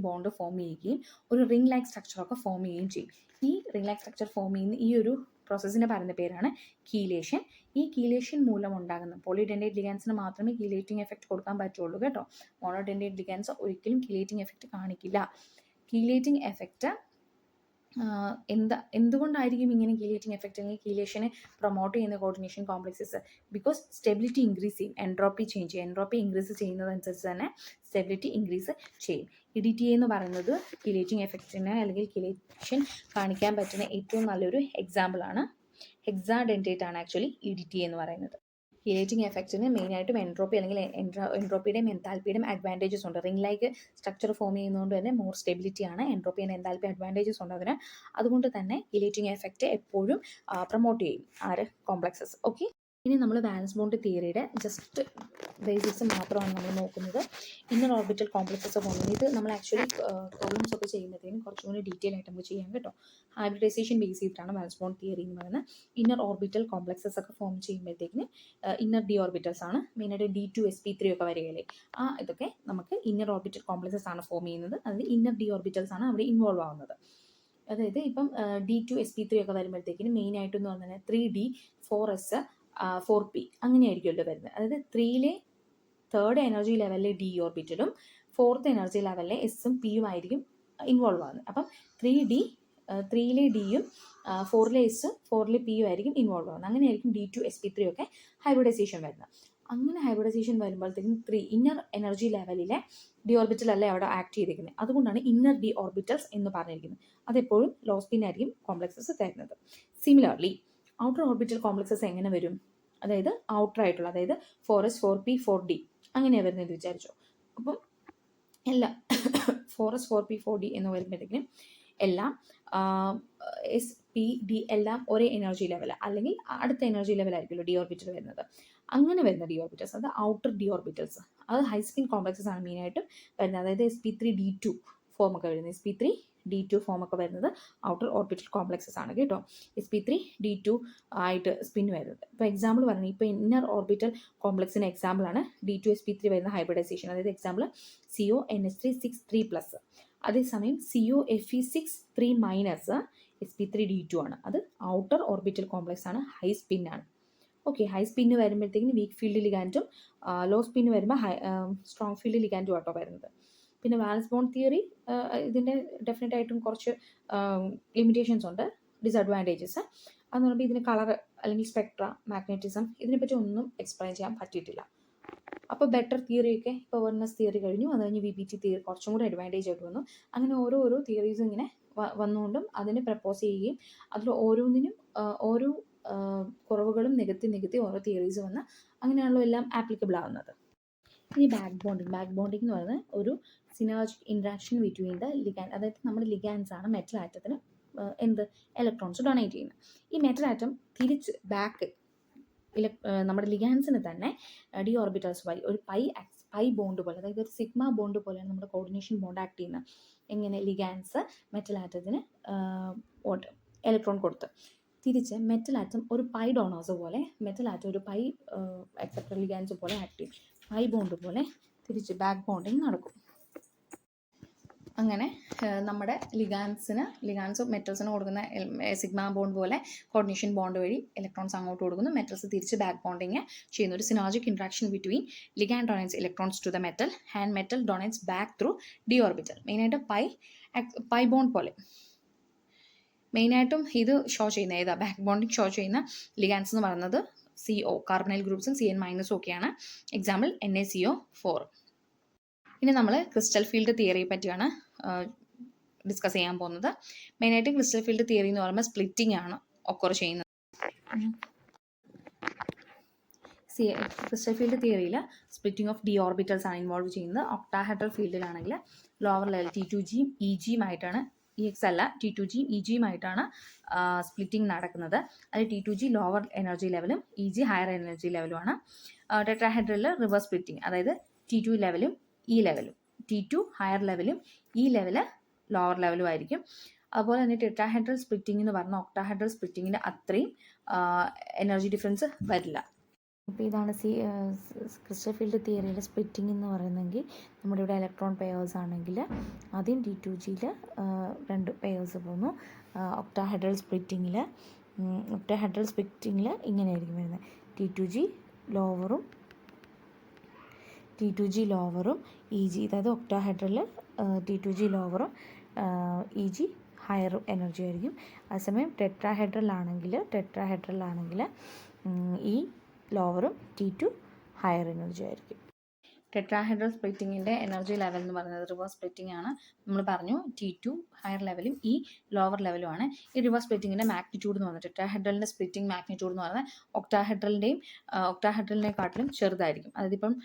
ബോണ്ട് ഫോം ചെയ്യുകയും ഒരു റിംഗ് ലൈക്ക് സ്ട്രക്ചറൊക്കെ ഫോം ചെയ്യുകയും ചെയ്യും. ഈ റിംഗ് ലൈക്ക് സ്ട്രക്ചർ ഫോം ചെയ്യുന്ന ഈ ഒരു പ്രോസസ്സിന് പറയുന്ന പേരാണ് കീലേഷൻ. ഈ കീലേഷൻ മൂലം ഉണ്ടാകുന്ന പോളിഡെൻഡേറ്റ് ലിഗാൻസിന് മാത്രമേ കീലേറ്റിംഗ് എഫക്റ്റ് കൊടുക്കാൻ പറ്റുള്ളൂ കേട്ടോ. മോണോഡെൻഡേറ്റ് ലിഗാൻസ് ഒരിക്കലും കീലേറ്റിംഗ് എഫക്റ്റ് കാണിക്കില്ല. കീലേറ്റിംഗ് എഫക്റ്റ് എന്തുകൊണ്ടായിരിക്കും ഇങ്ങനെ കീലേറ്റിംഗ് എഫക്റ്റ് അല്ലെങ്കിൽ കീലേഷനെ പ്രൊമോട്ട് ചെയ്യുന്ന coordination complexes? Because stability increase ചെയ്യും, എൻട്രോപ്പി ചേഞ്ച് ചെയ്യും. എൻട്രോപ്പി ഇൻക്രീസ് ചെയ്യുന്നതനുസരിച്ച് തന്നെ സ്റ്റെബിലിറ്റി ഇൻക്രീസ് ചെയ്യും. EDTA എന്ന് പറയുന്നത് കീലേറ്റിംഗ് എഫക്റ്റിന് അല്ലെങ്കിൽ കീലേഷൻ കാണിക്കാൻ പറ്റുന്ന ഏറ്റവും നല്ലൊരു എക്സാമ്പിളാണ്. ഹെക്സാഡെൻറ്റേറ്റ് ആണ് ആക്ച്വലി EDTA എന്ന് പറയുന്നത്. കീലേറ്റിംഗ് എഫക്റ്റിന് മെയിനായിട്ടും എൻട്രോപ്പി അല്ലെങ്കിൽ എൻട്രോപ്പിയുടെയും എൻതാൽപ്പിയുടെയും അഡ്വാൻറ്റേജസ് ഉണ്ട്. റിംഗ് ലൈക്ക് സ്ട്രക്ചർ ഫോം ചെയ്യുന്നതുകൊണ്ട് തന്നെ മോർ സ്റ്റെബിലിറ്റി ആണ്. എൻട്രോപ്പി ആൻഡ് എൻതാൽപ്പി അഡ്വാൻറ്റേജസ് ഉണ്ട് അതിന്. അതുകൊണ്ട് തന്നെ കീലേറ്റിംഗ് എഫക്റ്റ് എപ്പോഴും പ്രൊമോട്ട് ചെയ്യും ആര് കോംപ്ലക്സസ്. ഓക്കെ, ഇനി നമ്മൾ വാലൻസ് ബോണ്ട് തിയറിയുടെ ജസ്റ്റ് ബേസിക്സ് മാത്രമാണ് നമ്മൾ നോക്കുന്നത്. ഇന്നർ ഓർബിറ്റൽ കോംപ്ലക്സസ് പോകുന്നത് ഇത് നമ്മൾ ആക്ച്വലി പ്രോബ്ലംസ് ഒക്കെ ചെയ്യുമ്പോഴത്തേക്കും കുറച്ചും കൂടി ഡീറ്റെയിൽ ആയിട്ട് നമുക്ക് ചെയ്യാം കേട്ടോ. ഹൈബ്രിഡൈസേഷൻ ബേസ് ചെയ്തിട്ടാണ് വാലൻസ് ബോണ്ട് തിയറി എന്ന് പറയുന്നത്. ഇന്നർ ഓർബിറ്റൽ കോംപ്ലക്സസ് ഒക്കെ ഫോം ചെയ്യുമ്പോഴത്തേക്കിന് ഇന്നർ ഡി ഓർബിറ്റൽസ് ആണ് മെയിനായിട്ട് D2sp3 ഒക്കെ വരികയില്ലേ, ഇതൊക്കെ നമുക്ക് ഇന്നർ ഓർബിറ്റൽ കോംപ്ലക്സസ് ആണ് ഫോം ചെയ്യുന്നത്. അതായത് ഇന്നർ ഡി ഓർബിറ്റൽസ് ആണ് അവിടെ ഇൻവോൾവ് ആവുന്നത്. അതായത് ഇപ്പം D2sp3 ഒക്കെ വരുമ്പോഴത്തേക്കിന് മെയിനായിട്ടെന്ന് പറഞ്ഞാൽ 3D 4s 4p അങ്ങനെയായിരിക്കുമല്ലോ വരുന്നത്. അതായത് 3ലെ തേർഡ് എനർജി ലെവലിലെ ഡി ഓർബിറ്റലും 4th എനർജി ലെവലിലെ എസും പിയും ആയിരിക്കും ഇൻവോൾവ് ആകുന്നത്. അപ്പം 3ലെ ഡിയും 4ലെ എസും 4ലെ പിയും ആയിരിക്കും ഇൻവോൾവ് ആകുന്നത്. അങ്ങനെയായിരിക്കും D2sp3 ഒക്കെ ഹൈബ്രിഡൈസേഷൻ വരുന്നത്. അങ്ങനെ ഹൈബ്രിഡൈസേഷൻ വരുമ്പോഴത്തേക്കും ഇന്നർ എനർജി ലെവലിലെ ഡി ഓർബിറ്റൽ അല്ലേ അവിടെ ആക്ട് ചെയ്തിരിക്കുന്നത്. അതുകൊണ്ടാണ് ഇന്നർ ഡി ഓർബിറ്റൽസ് എന്ന് പറഞ്ഞിരിക്കുന്നത്. അതെപ്പോഴും ലോ സ്പിൻ ആയിരിക്കും കോംപ്ലക്സസ് തരുന്നത്. സിമിലർലി ഔട്ടർ ഓർബിറ്റൽ കോംപ്ലക്സസ് എങ്ങനെ വരും? അതായത് ഔട്ടർ ആയിട്ടുള്ള, അതായത് 4s 4p 4d അങ്ങനെയാണ് വരുന്നത് വിചാരിച്ചോ. അപ്പം എല്ലാം 4s 4p 4d എന്ന് വരുമ്പോഴത്തേക്കിനും എല്ലാം SP-D എല്ലാം ഒരേ എനർജി ലെവൽ അല്ലെങ്കിൽ അടുത്ത എനർജി ലെവലായിരിക്കുമല്ലോ ഡി ഓർബിറ്റൽ വരുന്നത്. അങ്ങനെ വരുന്ന ഡി ഓർബിറ്റൽസ്, അത് ഔട്ടർ ഡി ഓർബിറ്റൽസ്, അത് ഹൈ സ്പിൻ കോംപ്ലക്സസ് ആണ് മെയിനായിട്ടും വരുന്നത്. അതായത് sp3d2 ഫോം ഒക്കെ വരുന്നത്, sp3d2 ഫോം ഒക്കെ വരുന്നത് ഔട്ടർ ഓർബിറ്റൽ കോംപ്ലക്സസ് ആണ് കേട്ടോ. sp3d2 ആയിട്ട് സ്പിൻ വരുന്നത്. ഇപ്പോൾ എക്സാമ്പിൾ പറയുന്നത്, ഇപ്പോൾ ഇന്നർ ഓർബിറ്റൽ കോംപ്ലക്സിന് എക്സാമ്പിളാണ് D2sp3 വരുന്ന ഹൈബ്രിഡൈസേഷൻ. അതായത് എക്സാമ്പിൾ CONH3 6 3+. അതേസമയം COFe6 3- sp3d2 ആണ്. അത് ഔട്ടർ ഓർബിറ്റൽ കോംപ്ലക്സ് ആണ്, ഹൈ സ്പിൻ ആണ്. ഓക്കെ, ഹൈ സ്പിന്ന് വരുമ്പോഴത്തേക്കും വീക്ക് ഫീൽഡ് ലിഗാൻറ്റും ലോ സ്പിന്ന് വരുമ്പോൾ സ്ട്രോങ് ഫീൽഡ് ലിഗാൻറ്റും ആട്ടോ വരുന്നത്. പിന്നെ വാലൻസ് ബോണ്ട് തിയറി ഇതിൻ്റെ ഡെഫിനറ്റ് ആയിട്ടും കുറച്ച് ലിമിറ്റേഷൻസ് ഉണ്ട്, ഡിസഡ്വാൻറ്റേജസ്. അതെന്ന് പറയുമ്പോൾ ഇതിന് കളർ അല്ലെങ്കിൽ സ്പെക്ട്ര, മാഗ്നറ്റിസം ഇതിനെപ്പറ്റി ഒന്നും എക്സ്പ്ലെയിൻ ചെയ്യാൻ പറ്റിയിട്ടില്ല. അപ്പോൾ ബെറ്റർ തിയറിയൊക്കെ ഇപ്പോൾ വെർണസ് തിയറി കഴിഞ്ഞു, അത് കഴിഞ്ഞ് VBT തിയറി കുറച്ചും കൂടി അഡ്വാൻറ്റേജ് ആയിട്ട് വന്നു. അങ്ങനെ ഓരോ തിയറീസും ഇങ്ങനെ വന്നുകൊണ്ടും അതിനെ പ്രപ്പോസ് ചെയ്യുകയും അതിൽ ഓരോന്നിനും ഓരോ കുറവുകളും നികത്തി ഓരോ തിയറീസ് വന്ന് അങ്ങനെയാണല്ലോ എല്ലാം ആപ്ലിക്കബിൾ ആവുന്നത്. ഇനി ബാക്ക് ബോണ്ടിങ് എന്ന് പറയുന്നത് ഒരു synergic interaction between the ligand. അതായത് നമ്മുടെ ലിഗാൻസ് ആണ് മെറ്റൽ ആറ്റത്തിന് ഇലക്ട്രോൺസ് ഡൊണേറ്റ് ചെയ്യുന്നത്. ഈ മെറ്റൽ ആറ്റം തിരിച്ച് ബാക്ക് നമ്മുടെ ലിഗാൻസിന് തന്നെ ഡി ഓർബിറ്റൽസ് വഴി ഒരു പൈ ബോണ്ട് പോലെ, അതായത് ഒരു സിഗ്മ ബോണ്ട് പോലെയാണ് നമ്മുടെ കോർഡിനേഷൻ ബോണ്ട് ആക്ട് ചെയ്യുന്നത്. എങ്ങനെ? ലിഗാൻസ് മെറ്റൽ ആറ്റത്തിന് ഇലക്ട്രോൺ കൊടുത്ത് തിരിച്ച് മെറ്റൽ ആറ്റം ഒരു പൈ ഡോണേഴ്സ് പോലെ, മെറ്റൽ ആറ്റം ഒരു പൈ അക്സെപ്റ്റർ ലിഗാൻസ് പോലെ ആക്ട് ചെയ്യും. പൈ ബോണ്ട് പോലെ തിരിച്ച് ബാക്ക് ബോണ്ടിങ് നടക്കും. അങ്ങനെ നമ്മുടെ ലിഗാൻസും മെറ്റൽസിന് കൊടുക്കുന്ന സിഗ്മ ബോണ്ട് പോലെ കോർഡിനേഷൻ ബോണ്ട് വഴി ഇലക്ട്രോൺസ് അങ്ങോട്ട് കൊടുക്കുന്നു, മെറ്റൽസ് തിരിച്ച് ബാക്ക് ബോണ്ടിങ് ചെയ്യുന്നു. ഒരു synergic interaction between ligand donates electrons to the metal and metal donates back through D orbital. മെയിനായിട്ട് പൈ ബോണ്ട് പോലെ മെയിനായിട്ടും ഇത് ഷോ ചെയ്യുന്ന ഏതാ? ബാക്ക് ബോണ്ടിങ് ഷോ ചെയ്യുന്ന ലിഗാൻസ് എന്ന് പറയുന്നത് CO കാർബണൈൽ ഗ്രൂപ്പ്സും CN- ഒക്കെയാണ്. Example NaCO4. ഇനി നമ്മൾ ക്രിസ്റ്റൽ ഫീൽഡ് തിയറിയെ പറ്റിയാണ് ഡിസ്കസ് ചെയ്യാൻ പോകുന്നത്. മെയിനായിട്ട് ക്രിസ്റ്റൽ ഫീൽഡ് തിയറി എന്ന് പറയുമ്പോൾ സ്പ്ലിറ്റിംഗ് ആണ് ഒക്കർ ചെയ്യുന്നത്. ക്രിസ്റ്റൽ ഫീൽഡ് തിയറിയിൽ സ്പ്ലിറ്റിംഗ് ഓഫ് ഡി ഓർബിറ്റൽസ് ആണ് ഇൻവോൾവ് ചെയ്യുന്നത്. ഒക്ടാഹെഡ്രൽ ഫീൽഡിലാണെങ്കിൽ ലോവർ ലെവൽ T2G EGയുമായിട്ടാണ്, EX അല്ല T2G EGയുമായിട്ടാണ് സ്പ്ലിറ്റിംഗ് നടക്കുന്നത്. അത് T2G ലോവർ എനർജി ലെവലും EG ഹയർ എനർജി ലെവലുമാണ്. ടെട്രാഹെഡ്രലിൽ റിവേഴ്സ് സ്പ്ലിറ്റിംഗ്, അതായത് T2 ലെവലും E ലെവലും, T2 ഹയർ ലെവലും E ലെവല് ലോവർ ലെവലും ആയിരിക്കും. അതുപോലെ തന്നെ ടെട്രാഹെഡ്രൽ സ്പ്ലിറ്റിംഗ് എന്ന് പറഞ്ഞാൽ ഒക്ടാഹെഡ്രൽ സ്പ്ലിറ്റിങ്ങിൻ്റെ അത്രയും എനർജി ഡിഫറൻസ് വരില്ല. അപ്പോൾ ഇതാണ് ക്രിസ്റ്റൽ ഫീൽഡ് തിയറിയിലെ സ്പ്ലിറ്റിംഗ് എന്ന് പറയുന്നെങ്കിൽ, നമ്മുടെ ഇവിടെ ഇലക്ട്രോൺ പെയേഴ്സ് ആണെങ്കിൽ ആദ്യം T2Gയിൽ 2 പെയേഴ്സ് പോകുന്നു. ഒക്ടാഹെഡ്രൽ സ്പ്ലിറ്റിങ്ങിൽ ഒക്ടാഹെഡ്രൽ സ്പ്ലിറ്റിങ്ങിൽ ഇങ്ങനെയായിരിക്കും വരുന്നത്. T2G ലോവറും EG, അതായത് octahedral T2G ലോവറും EG higher energy ആയിരിക്കും. അതേസമയം ടെട്രാഹെഡ്രലാണെങ്കിൽ ഈ ലോവറും T2 ഹയർ എനർജി ആയിരിക്കും. ടെട്രാഹെഡ്രൽ സ്പ്ലിറ്റിങ്ങിൻ്റെ എനർജി ലെവൽ എന്ന് പറയുന്നത് റിവേഴ്സ് സ്പ്ലിറ്റിംഗ് ആണ്. നമ്മൾ പറഞ്ഞു T2 ഹയർ ലെവലും ഈ ലോവർ ലെവലും ആണ്. ഈ റിവേഴ്സ് സ്പ്ലിറ്റിങ്ങിൻ്റെ മാഗ്നിറ്റ്യൂഡ് എന്ന് പറഞ്ഞാൽ ടെട്രാഹെഡ്രലിൻ്റെ സ്പ്ലിറ്റിംഗ് മാഗ്നിറ്റ്യൂഡ് എന്ന് പറഞ്ഞാൽ ഒക്ടാഹെഡ്രലിനെക്കാട്ടിലും ചെറുതായിരിക്കും. അതായത് ഇപ്പം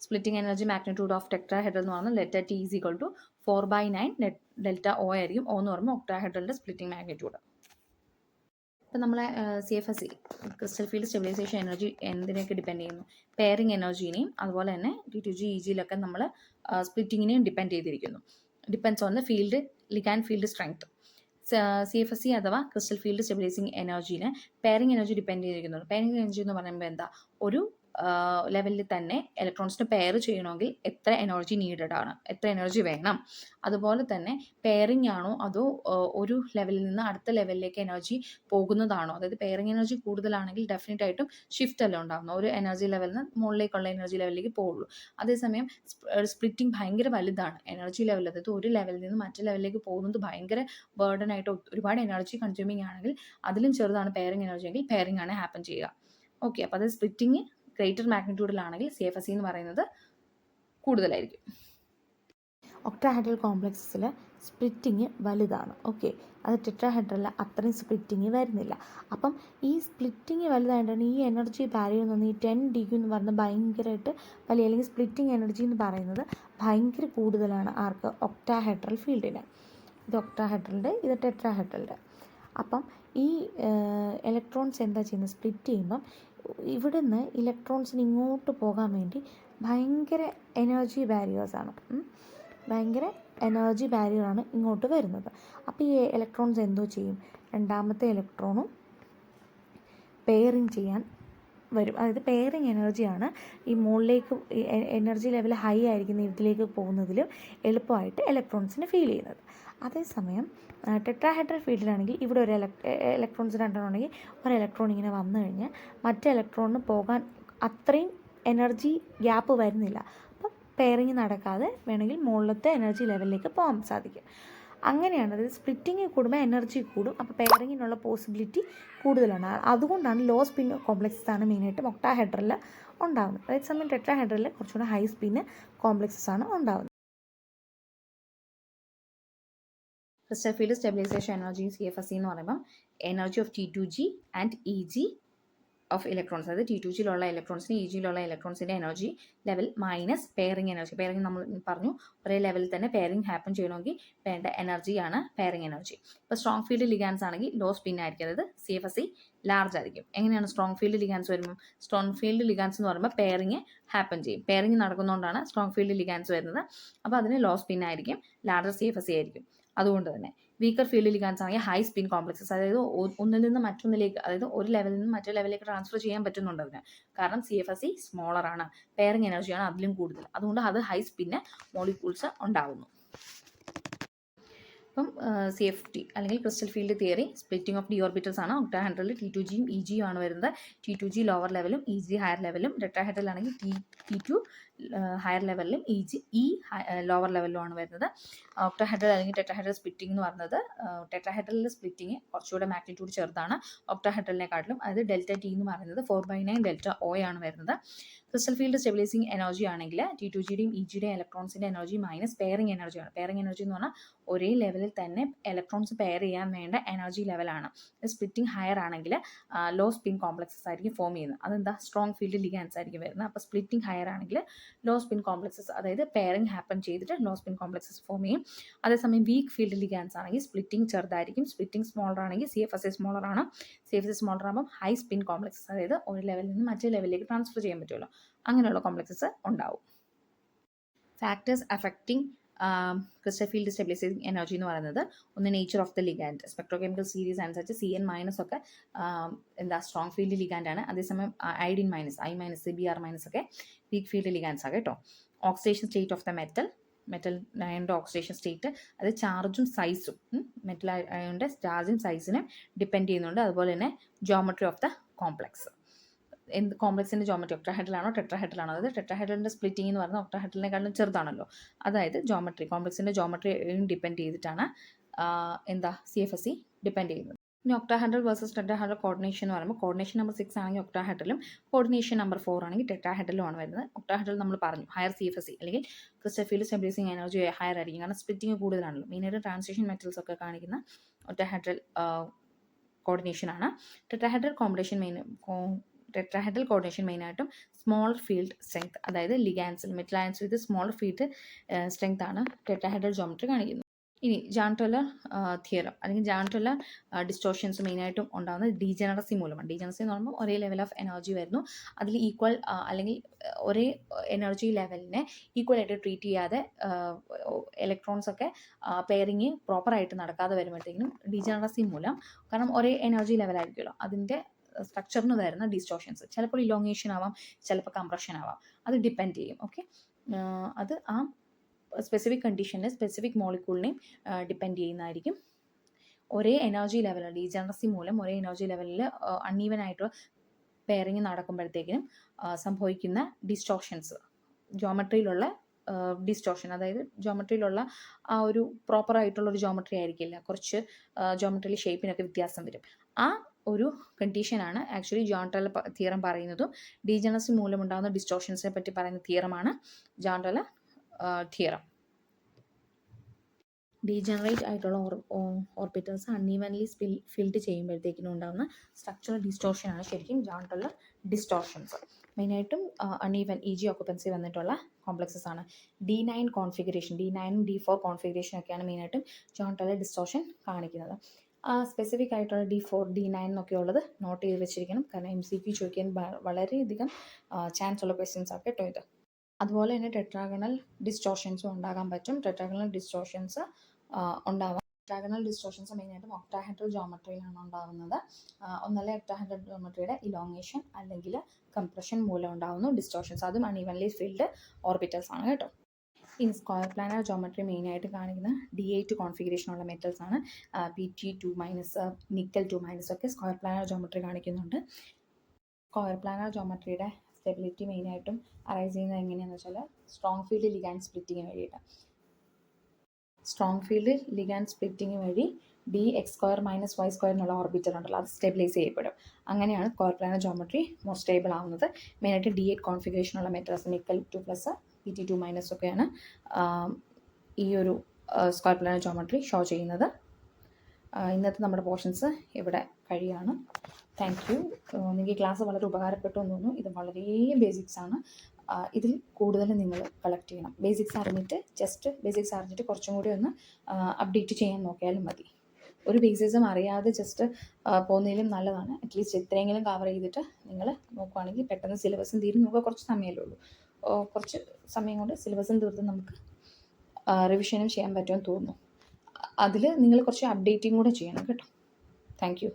splitting energy magnitude of tetrahedral എന്ന് പറഞ്ഞാൽ delta T is equal to 4/9 delta O ആയിരിക്കും. O എന്ന് പറയുമ്പോൾ ഒക്ടാഹെഡ്രലിൻ്റെ സ്പ്ലിറ്റിംഗ് മാഗ്നിറ്റ്യൂഡ്. ഇപ്പം നമ്മളെ CFSE crystal field stabilisation energy എന്തിനൊക്കെ ഡിപ്പെൻഡ് ചെയ്യുന്നു? പെയറിംഗ് എനർജീനെയും അതുപോലെ തന്നെ T2G EGയിലൊക്കെ നമ്മൾ സ്പ്ലിറ്റിങ്ങിനെയും ഡിപ്പെൻഡ് ചെയ്തിരിക്കുന്നു. Depends on the field ligand field strength. CFSE അഥവാ ക്രിസ്റ്റൽ ഫീൽഡ് സ്റ്റെബിലൈസിങ് എനർജീനെ പെയറിംഗ് എനർജി ഡിപ്പെൻഡ് ചെയ്തിരിക്കുന്നുണ്ട്. പെയറിംഗ് എനർജി എന്ന് പറയുമ്പോൾ എന്താ, ഒരു ലെവലിൽ തന്നെ ഇലക്ട്രോൺസിന് പെയർ ചെയ്യണമെങ്കിൽ എത്ര എനർജി നീഡഡ് ആണ്, എത്ര എനർജി വേണം. അതുപോലെ തന്നെ പെയറിംഗ് ആണോ അതോ ഒരു ലെവലിൽ നിന്ന് അടുത്ത ലെവലിലേക്ക് എനർജി പോകുന്നതാണോ. അതായത് പെയറിംഗ് എനർജി കൂടുതലാണെങ്കിൽ ഡെഫിനറ്റ് ആയിട്ടും ഷിഫ്റ്റ് അല്ല ഉണ്ടാകുന്നത്, ഒരു എനർജി ലെവലിൽ നിന്ന് മുകളിലേക്കുള്ള എനർജി ലെവലിലേക്ക് പോകുള്ളൂ. അതേസമയം സ്പ്ലിറ്റിംഗ് ഭയങ്കര വലുതാണ്. എനർജി ലെവൽ, അതായത് ഒരു ലെവലിൽ നിന്ന് മറ്റു ലെവലിലേക്ക് പോകുന്നത് ഭയങ്കര ബേർഡൻ ആയിട്ട് ഒരുപാട് എനർജി കൺസ്യൂമിങ് ആണെങ്കിൽ അതിലും ചെറുതാണ് പെയറിംഗ് എനർജി എങ്കിൽ പെയറിംഗ് ആണ് ഹാപ്പൻ ചെയ്യുക. ഓക്കെ, അപ്പോൾ അത് സ്പ്ലിറ്റിംഗ് ഗ്രേറ്റർ മാഗ്നിറ്റ്യൂഡിലാണെങ്കിൽ CFSE എന്ന് പറയുന്നത് കൂടുതലായിരിക്കും. ഒക്ടാഹെഡ്രൽ കോംപ്ലക്സിൽ സ്പ്ലിറ്റിങ് വലുതാണ്. ഓക്കെ, അത് ടെട്രാഹെഡ്രലിൽ അത്രയും സ്പ്ലിറ്റിങ് വരുന്നില്ല. അപ്പം ഈ സ്പ്ലിറ്റിങ് വലുതായിട്ടാണ് ഈ എനർജി വാല്യൂ എന്ന് പറഞ്ഞാൽ ഈ 10 എന്ന് പറയുന്നത് ഭയങ്കരമായിട്ട് വലിയ, അല്ലെങ്കിൽ സ്പ്ലിറ്റിംഗ് എനർജി എന്ന് പറയുന്നത് ഭയങ്കര കൂടുതലാണ്. ആർക്ക്? ഒക്ടാഹെഡ്രൽ ഫീൽഡിന്. ഇത് ഒക്ടാഹെഡ്രലിൻ്റെ, ഇത് ടെട്രാഹെഡ്രലിൻ്റെ. അപ്പം ഈ ഇലക്ട്രോൺസ് എന്താ ചെയ്യുന്നത്? സ്പ്ലിറ്റ് ചെയ്യുമ്പം ഇവിടുന്ന് ഇലക്ട്രോൺസിന് ഇങ്ങോട്ട് പോകാൻ വേണ്ടി ഭയങ്കര എനർജി ബാരിയേഴ്സാണ്, ഇങ്ങോട്ട് വരുന്നത്. അപ്പോൾ ഈ ഇലക്ട്രോൺസ് എന്തോ ചെയ്യും? രണ്ടാമത്തെ ഇലക്ട്രോണും പെയറിങ് ചെയ്യാൻ വരും. അതായത് പെയറിങ് എനർജിയാണ് ഈ മുകളിലേക്ക് എനർജി ലെവൽ ഹൈ ആയിരിക്കുന്ന ഇതിലേക്ക് പോകുന്നതിലും എളുപ്പമായിട്ട് ഇലക്ട്രോൺസിന് ഫീൽ ചെയ്യുന്നത്. അതേസമയം ടെട്രാഹെഡ്രൽ ഫീൽഡിലാണെങ്കിൽ ഇവിടെ ഒരു ഇലക്ട്രോൺസ് രണ്ടെണ്ണം ഉണ്ടെങ്കിൽ ഒരു ഇലക്ട്രോൺ ഇങ്ങനെ വന്നു കഴിഞ്ഞാൽ മറ്റേ ഇലക്ട്രോണിന് പോകാൻ അത്രയും എനർജി ഗ്യാപ്പ് വരുന്നില്ല. അപ്പം പെയറിങ് നടക്കാതെ വേണമെങ്കിൽ മുകളിലത്തെ എനർജി ലെവലിലേക്ക് പോകാൻ സാധിക്കും. അങ്ങനെയാണ്. അതായത് സ്പ്ലിറ്റിങ് കൂടുമ്പോൾ എനർജി കൂടും, അപ്പോൾ പെയറിങ്ങിനുള്ള പോസിബിലിറ്റി കൂടുതലാണ്. അതുകൊണ്ടാണ് ലോ സ്പിൻ കോംപ്ലക്സസ് ആണ് മെയിനായിട്ടും ഒക്ടാഹെഡ്രലിൽ ഉണ്ടാകുന്നത്. അതേസമയം ടെട്രാഹെഡ്രലിൽ കുറച്ചുകൂടെ ഹൈ സ്പിൻ കോംപ്ലക്സസ് ആണ് ഉണ്ടാകുന്നത്. Crystal field stabilisation energy CFSE എന്ന് പറയുമ്പം energy of T2G and EG of electrons, അതായത് T2Gയിലുള്ള ഇലക്ട്രോൺസിന് EGയിലുള്ള ഇലക്ട്രോൺസിൻ്റെ energy level minus pairing energy. Pairing നമ്മൾ പറഞ്ഞു, ഒരേ ലെവലിൽ തന്നെ പെയറിംഗ് ഹാപ്പൻ ചെയ്യണമെങ്കിൽ വേണ്ട എനർജിയാണ് പെയറിംഗ് എനർജി. ഇപ്പോൾ സ്ട്രോങ് ഫീൽഡ് ലിഗാൻസ് ആണെങ്കിൽ ലോ സ്പിൻ ആയിരിക്കും, അതായത് CFSE ലാർജ് ആയിരിക്കും. എങ്ങനെയാണ് സ്ട്രോങ് ഫീൽഡ് ലിഗാൻസ് വരുമ്പോൾ? സ്ട്രോങ് ഫീൽഡ് ലിഗാൻസ് എന്ന് പറയുമ്പോൾ പെയറിംഗ് ഹാപ്പൻ ചെയ്യും. പെയറിംഗ് നടക്കുന്നതുകൊണ്ടാണ് സ്ട്രോങ് ഫീൽഡ് ലിഗാൻസ് വരുന്നത്. അപ്പോൾ അതിന് ലോ സ്പിൻ ആയിരിക്കും, ലാർജർ CFSE ആയിരിക്കും. അതുകൊണ്ട് തന്നെ വീക്കർ ഫീൽഡ് ലിഗാൻസ് ആണെങ്കിൽ ഹൈ സ്പിൻ കോംപ്ലക്സസ്, അതായത് ഒന്നിൽ നിന്ന് മറ്റൊന്നിലേക്ക്, അതായത് ഒരു ലെവലിൽ നിന്ന് മറ്റൊരു ലെവലിലേക്ക് ട്രാൻസ്ഫർ ചെയ്യാൻ പറ്റുന്നുണ്ട് അതിന്. കാരണം CFSE സ്മോളർ ആണ്, പെയറിംഗ് എനർജിയാണ് അതിലും കൂടുതൽ. അതുകൊണ്ട് അത് ഹൈ സ്പിന്ന് മോളിക്യൂൾസ് ഉണ്ടാകുന്നു. അപ്പം CFT അല്ലെങ്കിൽ crystal field theory splitting of d orbitals ആണ്. ഒക്ടാഹെഡ്രലിൽ T2Gയും EGയും ആണ് വരുന്നത്. T2G ലോവർ ലെവലും EG ഹയർ ലെവലും. ടെട്രാഹെഡ്രൽ ആണെങ്കിൽ T2 ഹയർ ലെവലിലും E ലോവർ ലെവലിലും ആണ് വരുന്നത്. ഒക്ടാഹെഡ്രൽ അല്ലെങ്കിൽ ടെട്രാഹെഡ്രൽ സ്പ്ലിറ്റിംഗ് എന്ന് പറയുന്നത് ടെട്രാഹെഡ്രലിലെ സ്പ്ലിറ്റിംഗ് കുറച്ചുകൂടെ മാഗ്നിറ്റ്യൂഡ് ചെറുതാണ് ഒക്ടാഹെഡ്രലിനെക്കാട്ടിലും. അതായത് ഡെൽറ്റ T എന്ന് പറയുന്നത് 4/9 ഡെൽറ്റ O ആണ് വരുന്നത്. ക്രിസ്റ്റൽ ഫീൽഡ് സ്റ്റെബിലൈസിങ് എനർജി ആണെങ്കിൽ T2Gയുടെയും EGയുടെയും ഇലക്ട്രോൺസിൻ്റെ എനർജി മൈനസ് പെയറിംഗ് എനർജിയാണ്. പെയറിംഗ് എനർജി എന്ന് പറഞ്ഞാൽ ഒരേ ലെവലിൽ തന്നെ ഇലക്ട്രോൺസ് പെയർ ചെയ്യാൻ വേണ്ട എനർജി ലെവലാണ്. സ്പ്ലിറ്റിംഗ് ഹയർ ആണെങ്കിൽ ലോ സ്പിൻ കോംപ്ലക്സസ് ആയിരിക്കും ഫോം ചെയ്യുന്നത്. അതെന്താ? സ്ട്രോങ് ഫീൽഡ് ലിഗാൻസ് ആയിരിക്കും വരുന്നത്. അപ്പോൾ സ്പ്ലിറ്റിംഗ് ഹയർ ആണെങ്കിൽ ലോ സ്പിൻ കോംപ്ലക്സസ്, അതായത് പെയറിംഗ് ഹാപ്പൻ ചെയ്തിട്ട് ലോ സ്പിൻ കോംപ്ലക്സസ് ഫോം ചെയ്യും. അതേസമയം വീക്ക് ഫീൽഡ് ലിഗാൻസ് ആണെങ്കിൽ സ്പ്ലിറ്റിംഗ് ചെറുതായിരിക്കും. സ്പ്ലിറ്റിംഗ് സ്മോളർ ആണെങ്കിൽ CFSE സ്മോളർ ആണ്. CFSE സ്മോളർ ആകുമ്പോൾ ഹൈ സ്പിൻ കോംപ്ലക്സസ്, അതായത് ഒരു ലെവലിൽ നിന്ന് മറ്റേ ലെവലിലേക്ക് ട്രാൻസ്ഫർ ചെയ്യാൻ പറ്റുമല്ലോ, അങ്ങനെയുള്ള കോംപ്ലക്സസ് ഉണ്ടാവും. Factors affecting crystal field stabilising energy എന്ന് പറയുന്നത് ഒന്ന് nature of the ligand. Spectrochemical series അനുസരിച്ച് CN- ഒക്കെ എന്താ സ്ട്രോങ് ഫീൽഡ് ലിഗാൻഡ് ആണ്. അതേസമയം I-, BR- ഒക്കെ വീക്ക് ഫീൽഡ് ലിഗാൻസ് ആണ് കേട്ടോ. Oxidation state of the metal, metal അയണിൻ്റെ ഓക്സിഡേഷൻ സ്റ്റേറ്റ് അത് ചാർജും സൈസും മെറ്റൽ അയണിൻ്റെ ചാർജും സൈസിനെ ഡിപ്പെൻഡ് ചെയ്യുന്നുണ്ട്. അതുപോലെ തന്നെ ജോമെട്രി ഓഫ് ദ കോംപ്ലക്സ്, എന്ത് കോംപ്ലക്സിൻ്റെ ജോമെട്രി ഒക്ടാഹെഡ്രലാണോ ടെട്രാഹെഡ്രലാണോ, അതായത് ടെട്രാഹെഡ്രലിൻ്റെ സ്പ്ലിറ്റിംഗ് എന്ന് പറഞ്ഞാൽ ഒക്ടാഹെഡ്രലിനെക്കാളും ചെറുതാണല്ലോ. അതായത് ജോമെട്രി കോംപ്ലക്സിൻ്റെ ജോമെട്രി ഡിപ്പെൻഡ് ചെയ്തിട്ടാണ് എന്താ CFSE ഡിപ്പെൻഡ് ചെയ്യുന്നത്. ഇനി ഒക്ടാഹെഡ്രൽ വേഴ്സസ് ടെട്രാഹെഡ്രൽ കോർഡിനേഷൻ എന്ന് പറയുമ്പോൾ കോർഡിനേഷൻ നമ്പർ 6 ആണെങ്കിൽ ഒക്ടാഹെഡ്രലും കോർഡിനേഷൻ നമ്പർ 4 ആണെങ്കിൽ ടെട്രാഹെഡ്രലും ആണ് വരുന്നത്. ഒക്ടാഹെഡ്രൽ നമ്മൾ പറഞ്ഞു ഹയർ CFSE അല്ലെങ്കിൽ crystal field stabilising energy higher ആയിരിക്കും, കാരണം സ്പ്ലിറ്റിംഗ് കൂടുതലാണല്ലോ. മെയിനായിട്ട് ട്രാൻസിഷൻ മെറ്റൽസ് ഒക്കെ കാണിക്കുന്ന ഒക്ടാഹെഡ്രൽ കോർഡിനേഷൻ ആണ്. ടെട്രാഹെഡ്രൽ കോർഡിനേഷൻ മെയിനായിട്ടും സ്മോളർ ഫീൽഡ് സ്ട്രെങ്ത്, അതായത് ലിഗാൻസിൽ മെറ്റൽ അയൺസ് വിത്ത് സ്മോളർ ഫീൽഡ് സ്ട്രെങ്ത് ആണ് ടെട്രാഹെഡ്രൽ ജോമെട്രി കാണിക്കുന്നത്. ഇനി ജാൻ-ടെല്ലർ തിയറം അല്ലെങ്കിൽ ജാൻ-ടെല്ലർ ഡിസ്റ്റോർഷൻസ് മെയിനായിട്ടും ഉണ്ടാകുന്നത് ഡീജനറസി മൂലമാണ്. ഡീജനറസി എന്ന് പറയുമ്പോൾ ഒരേ ലെവൽ ഓഫ് എനർജി വരുന്നു, അതിൽ ഈക്വൽ അല്ലെങ്കിൽ ഒരേ എനർജി ലെവലിനെ ഈക്വൽ ആയിട്ട് ട്രീറ്റ് ചെയ്യാതെ ഇലക്ട്രോൺസ് ഒക്കെ പെയറിങ് പ്രോപ്പറായിട്ട് നടക്കാതെ വരുമ്പോഴത്തേക്കും ഡീജനറസി മൂലം, കാരണം ഒരേ എനർജി ലെവലായിരിക്കുമല്ലോ, അതിൻ്റെ സ്ട്രക്ചറിന് വരുന്ന ഡിസ്റ്റോർഷൻസ് ചിലപ്പോൾ ഇലോങ്ങേഷൻ ആവാം, ചിലപ്പോൾ കംപ്രഷൻ ആവാം, അത് ഡിപ്പെൻഡ് ചെയ്യും. ഓക്കെ, അത് ആ സ്പെസിഫിക് കണ്ടീഷനിൽ സ്പെസിഫിക് മോളിക്യൂളിനെയും ഡിപ്പെൻഡ് ചെയ്യുന്നതായിരിക്കും. ഒരേ എനർജി ലെവൽ ഡീജനറസി മൂലം ഒരേ എനർജി ലെവലിൽ അൺഈവൻ ആയിട്ട് പെയറിങ് നടക്കുമ്പോഴത്തേക്കിനും സംഭവിക്കുന്ന ഡിസ്റ്റോർഷൻസ്, ജോമെട്രിയിലുള്ള ഡിസ്റ്റോർഷൻ, അതായത് ജോമെട്രിയിലുള്ള ആ ഒരു പ്രോപ്പറായിട്ടുള്ളൊരു ജോമെട്രി ആയിരിക്കില്ല, കുറച്ച് ജോമെട്രിയിൽ ഷേപ്പിനൊക്കെ വ്യത്യാസം വരും. ആ ഒരു കണ്ടീഷനാണ് ആക്ച്വലി ജാൻ-ടെല്ലർ തിയറം പറയുന്നതും. ഡീജനറസി മൂലമുണ്ടാകുന്ന ഡിസ്റ്റോർഷൻസിനെ പറ്റി പറയുന്ന തിയറമാണ് ജാൻ-ടെല്ലർ തിയറം. ഡീജനറേറ്റ് ആയിട്ടുള്ള ഓർബിറ്റൽസ് അൺഈവൻലി ഫിൽഡ് ചെയ്യുമ്പോഴത്തേക്കിനും ഉണ്ടാകുന്ന സ്ട്രക്ചറൽ ഡിസ്റ്റോർഷനാണ് ശരിക്കും ജാൻ-ടെല്ലർ ഡിസ്റ്റോർഷൻസ്. മെയിനായിട്ടും അൺഈവൻ EG ഓക്കുപ്പൻസി വന്നിട്ടുള്ള കോംപ്ലക്സസ് ആണ്. D9 configuration, D9 D4 configuration ഒക്കെയാണ് മെയിനായിട്ടും ജാൻ-ടെല്ലർ ഡിസ്റ്റോർഷൻ കാണിക്കുന്നത്. സ്പെസിഫിക് ആയിട്ടുള്ള D4 D9 എന്നൊക്കെ ഉള്ളത് നോട്ട് ചെയ്ത് വെച്ചിരിക്കണം, കാരണം MCQ ചോദിക്കാൻ വളരെയധികം ചാൻസ് ഉള്ള ക്വസ്റ്റ്യൻസ് ആണ് കേട്ടോ ഇത്. അതുപോലെ തന്നെ ടെട്രാഗണൽ ഡിസ്റ്റോർഷൻസും ഉണ്ടാകാൻ പറ്റും. ടെട്രാഗണൽ ഡിസ്റ്റോർഷൻസ് ഉണ്ടാവാം. ടെട്രാഗണൽ ഡിസ്റ്റോർഷൻസ് മെയിനായിട്ടും ഒക്ടാഹെഡ്രൽ ജോമെട്രിയിലാണ് ഉണ്ടാകുന്നത്. ഒന്നല്ല ഒക്ടാഹെഡ്രൽ ജോമെട്രിയുടെ ഇലോങ്ങേഷൻ അല്ലെങ്കിൽ കംപ്രഷൻ മൂലം ഉണ്ടാകുന്നു ഡിസ്റ്റോർഷൻസ്, അതും അൺഈവൻലി ഫിൽഡ് ഓർബിറ്റൽസ് ആണ് കേട്ടോ. ഇൻ സ്ക്വയർ പ്ലാനർ ജോമെട്രി മെയിനായിട്ട് കാണിക്കുന്ന D8 കോൺഫിഗറേഷനുള്ള മെറ്റൽസ് ആണ്. Pt2-, നിക്കൽ 2- ഒക്കെ സ്ക്വയർ പ്ലാനർ ജോമെട്രി കാണിക്കുന്നുണ്ട്. സ്ക്വയർ പ്ലാനർ ജോമെട്രിയുടെ സ്റ്റെബിലിറ്റി മെയിനായിട്ടും അറൈസ് ചെയ്യുന്നത് എങ്ങനെയാണെന്ന് വെച്ചാൽ സ്ട്രോങ് ഫീൽഡ് ലിഗാൻഡ് സ്പ്ലിറ്റിങ് വഴിയിട്ട്. സ്ട്രോങ് ഫീൽഡ് ലിഗാൻഡ് സ്പ്ലിറ്റിങ് വഴി DX² - Y² എന്നുള്ള ഓർബിറ്റൽ ഉണ്ടല്ലോ, അത് സ്റ്റെബിലൈസ് ചെയ്യപ്പെടും. അങ്ങനെയാണ് square planar geometry more stable ആവുന്നത്. മെയിനായിട്ട് D8 കോൺഫിഗറേഷനുള്ള മെറ്റൽസ് നിക്കൽ 2+, Pt2- ഒക്കെയാണ് ഈ ഒരു സ്ക്വയർ പ്ലാനർ ജോമെട്രി ഷോ ചെയ്യുന്നത്. ഇന്നത്തെ നമ്മുടെ പോർഷൻസ് ഇവിടെ കഴിയാണ്. Thank you. നിങ്ങൾക്ക് ഈ ക്ലാസ് വളരെ ഉപകാരപ്പെട്ടു എന്ന് തോന്നുന്നു. ഇത് വളരെ ബേസിക്സ് ആണ്. ഇതിൽ കൂടുതൽ നിങ്ങൾ കളക്ട് ചെയ്യണം. ബേസിക്സ് അറിഞ്ഞിട്ട് കുറച്ചും കൂടി ഒന്ന് അപ്ഡേറ്റ് ചെയ്യാൻ നോക്കിയാലും മതി. ഒരു ബേസിസും അറിയാതെ ജസ്റ്റ് പോകുന്നതിലും നല്ലതാണ്. അറ്റ്ലീസ്റ്റ് ഇത്രയെങ്കിലും കവർ ചെയ്തിട്ട് നിങ്ങൾ നോക്കുകയാണെങ്കിൽ പെട്ടെന്ന് സിലബസും തീരും. നമുക്ക് കുറച്ച് സമയമല്ലേ ഉള്ളൂ. കുറച്ച് സമയം കൊണ്ട് സിലബസും തീർത്ത് നമുക്ക് റിവിഷനും ചെയ്യാൻ പറ്റുമെന്ന് തോന്നുന്നു. അതിൽ നിങ്ങൾ കുറച്ച് അപ്ഡേറ്റിംഗ് കൂടെ ചെയ്യണം കേട്ടോ. Thank you.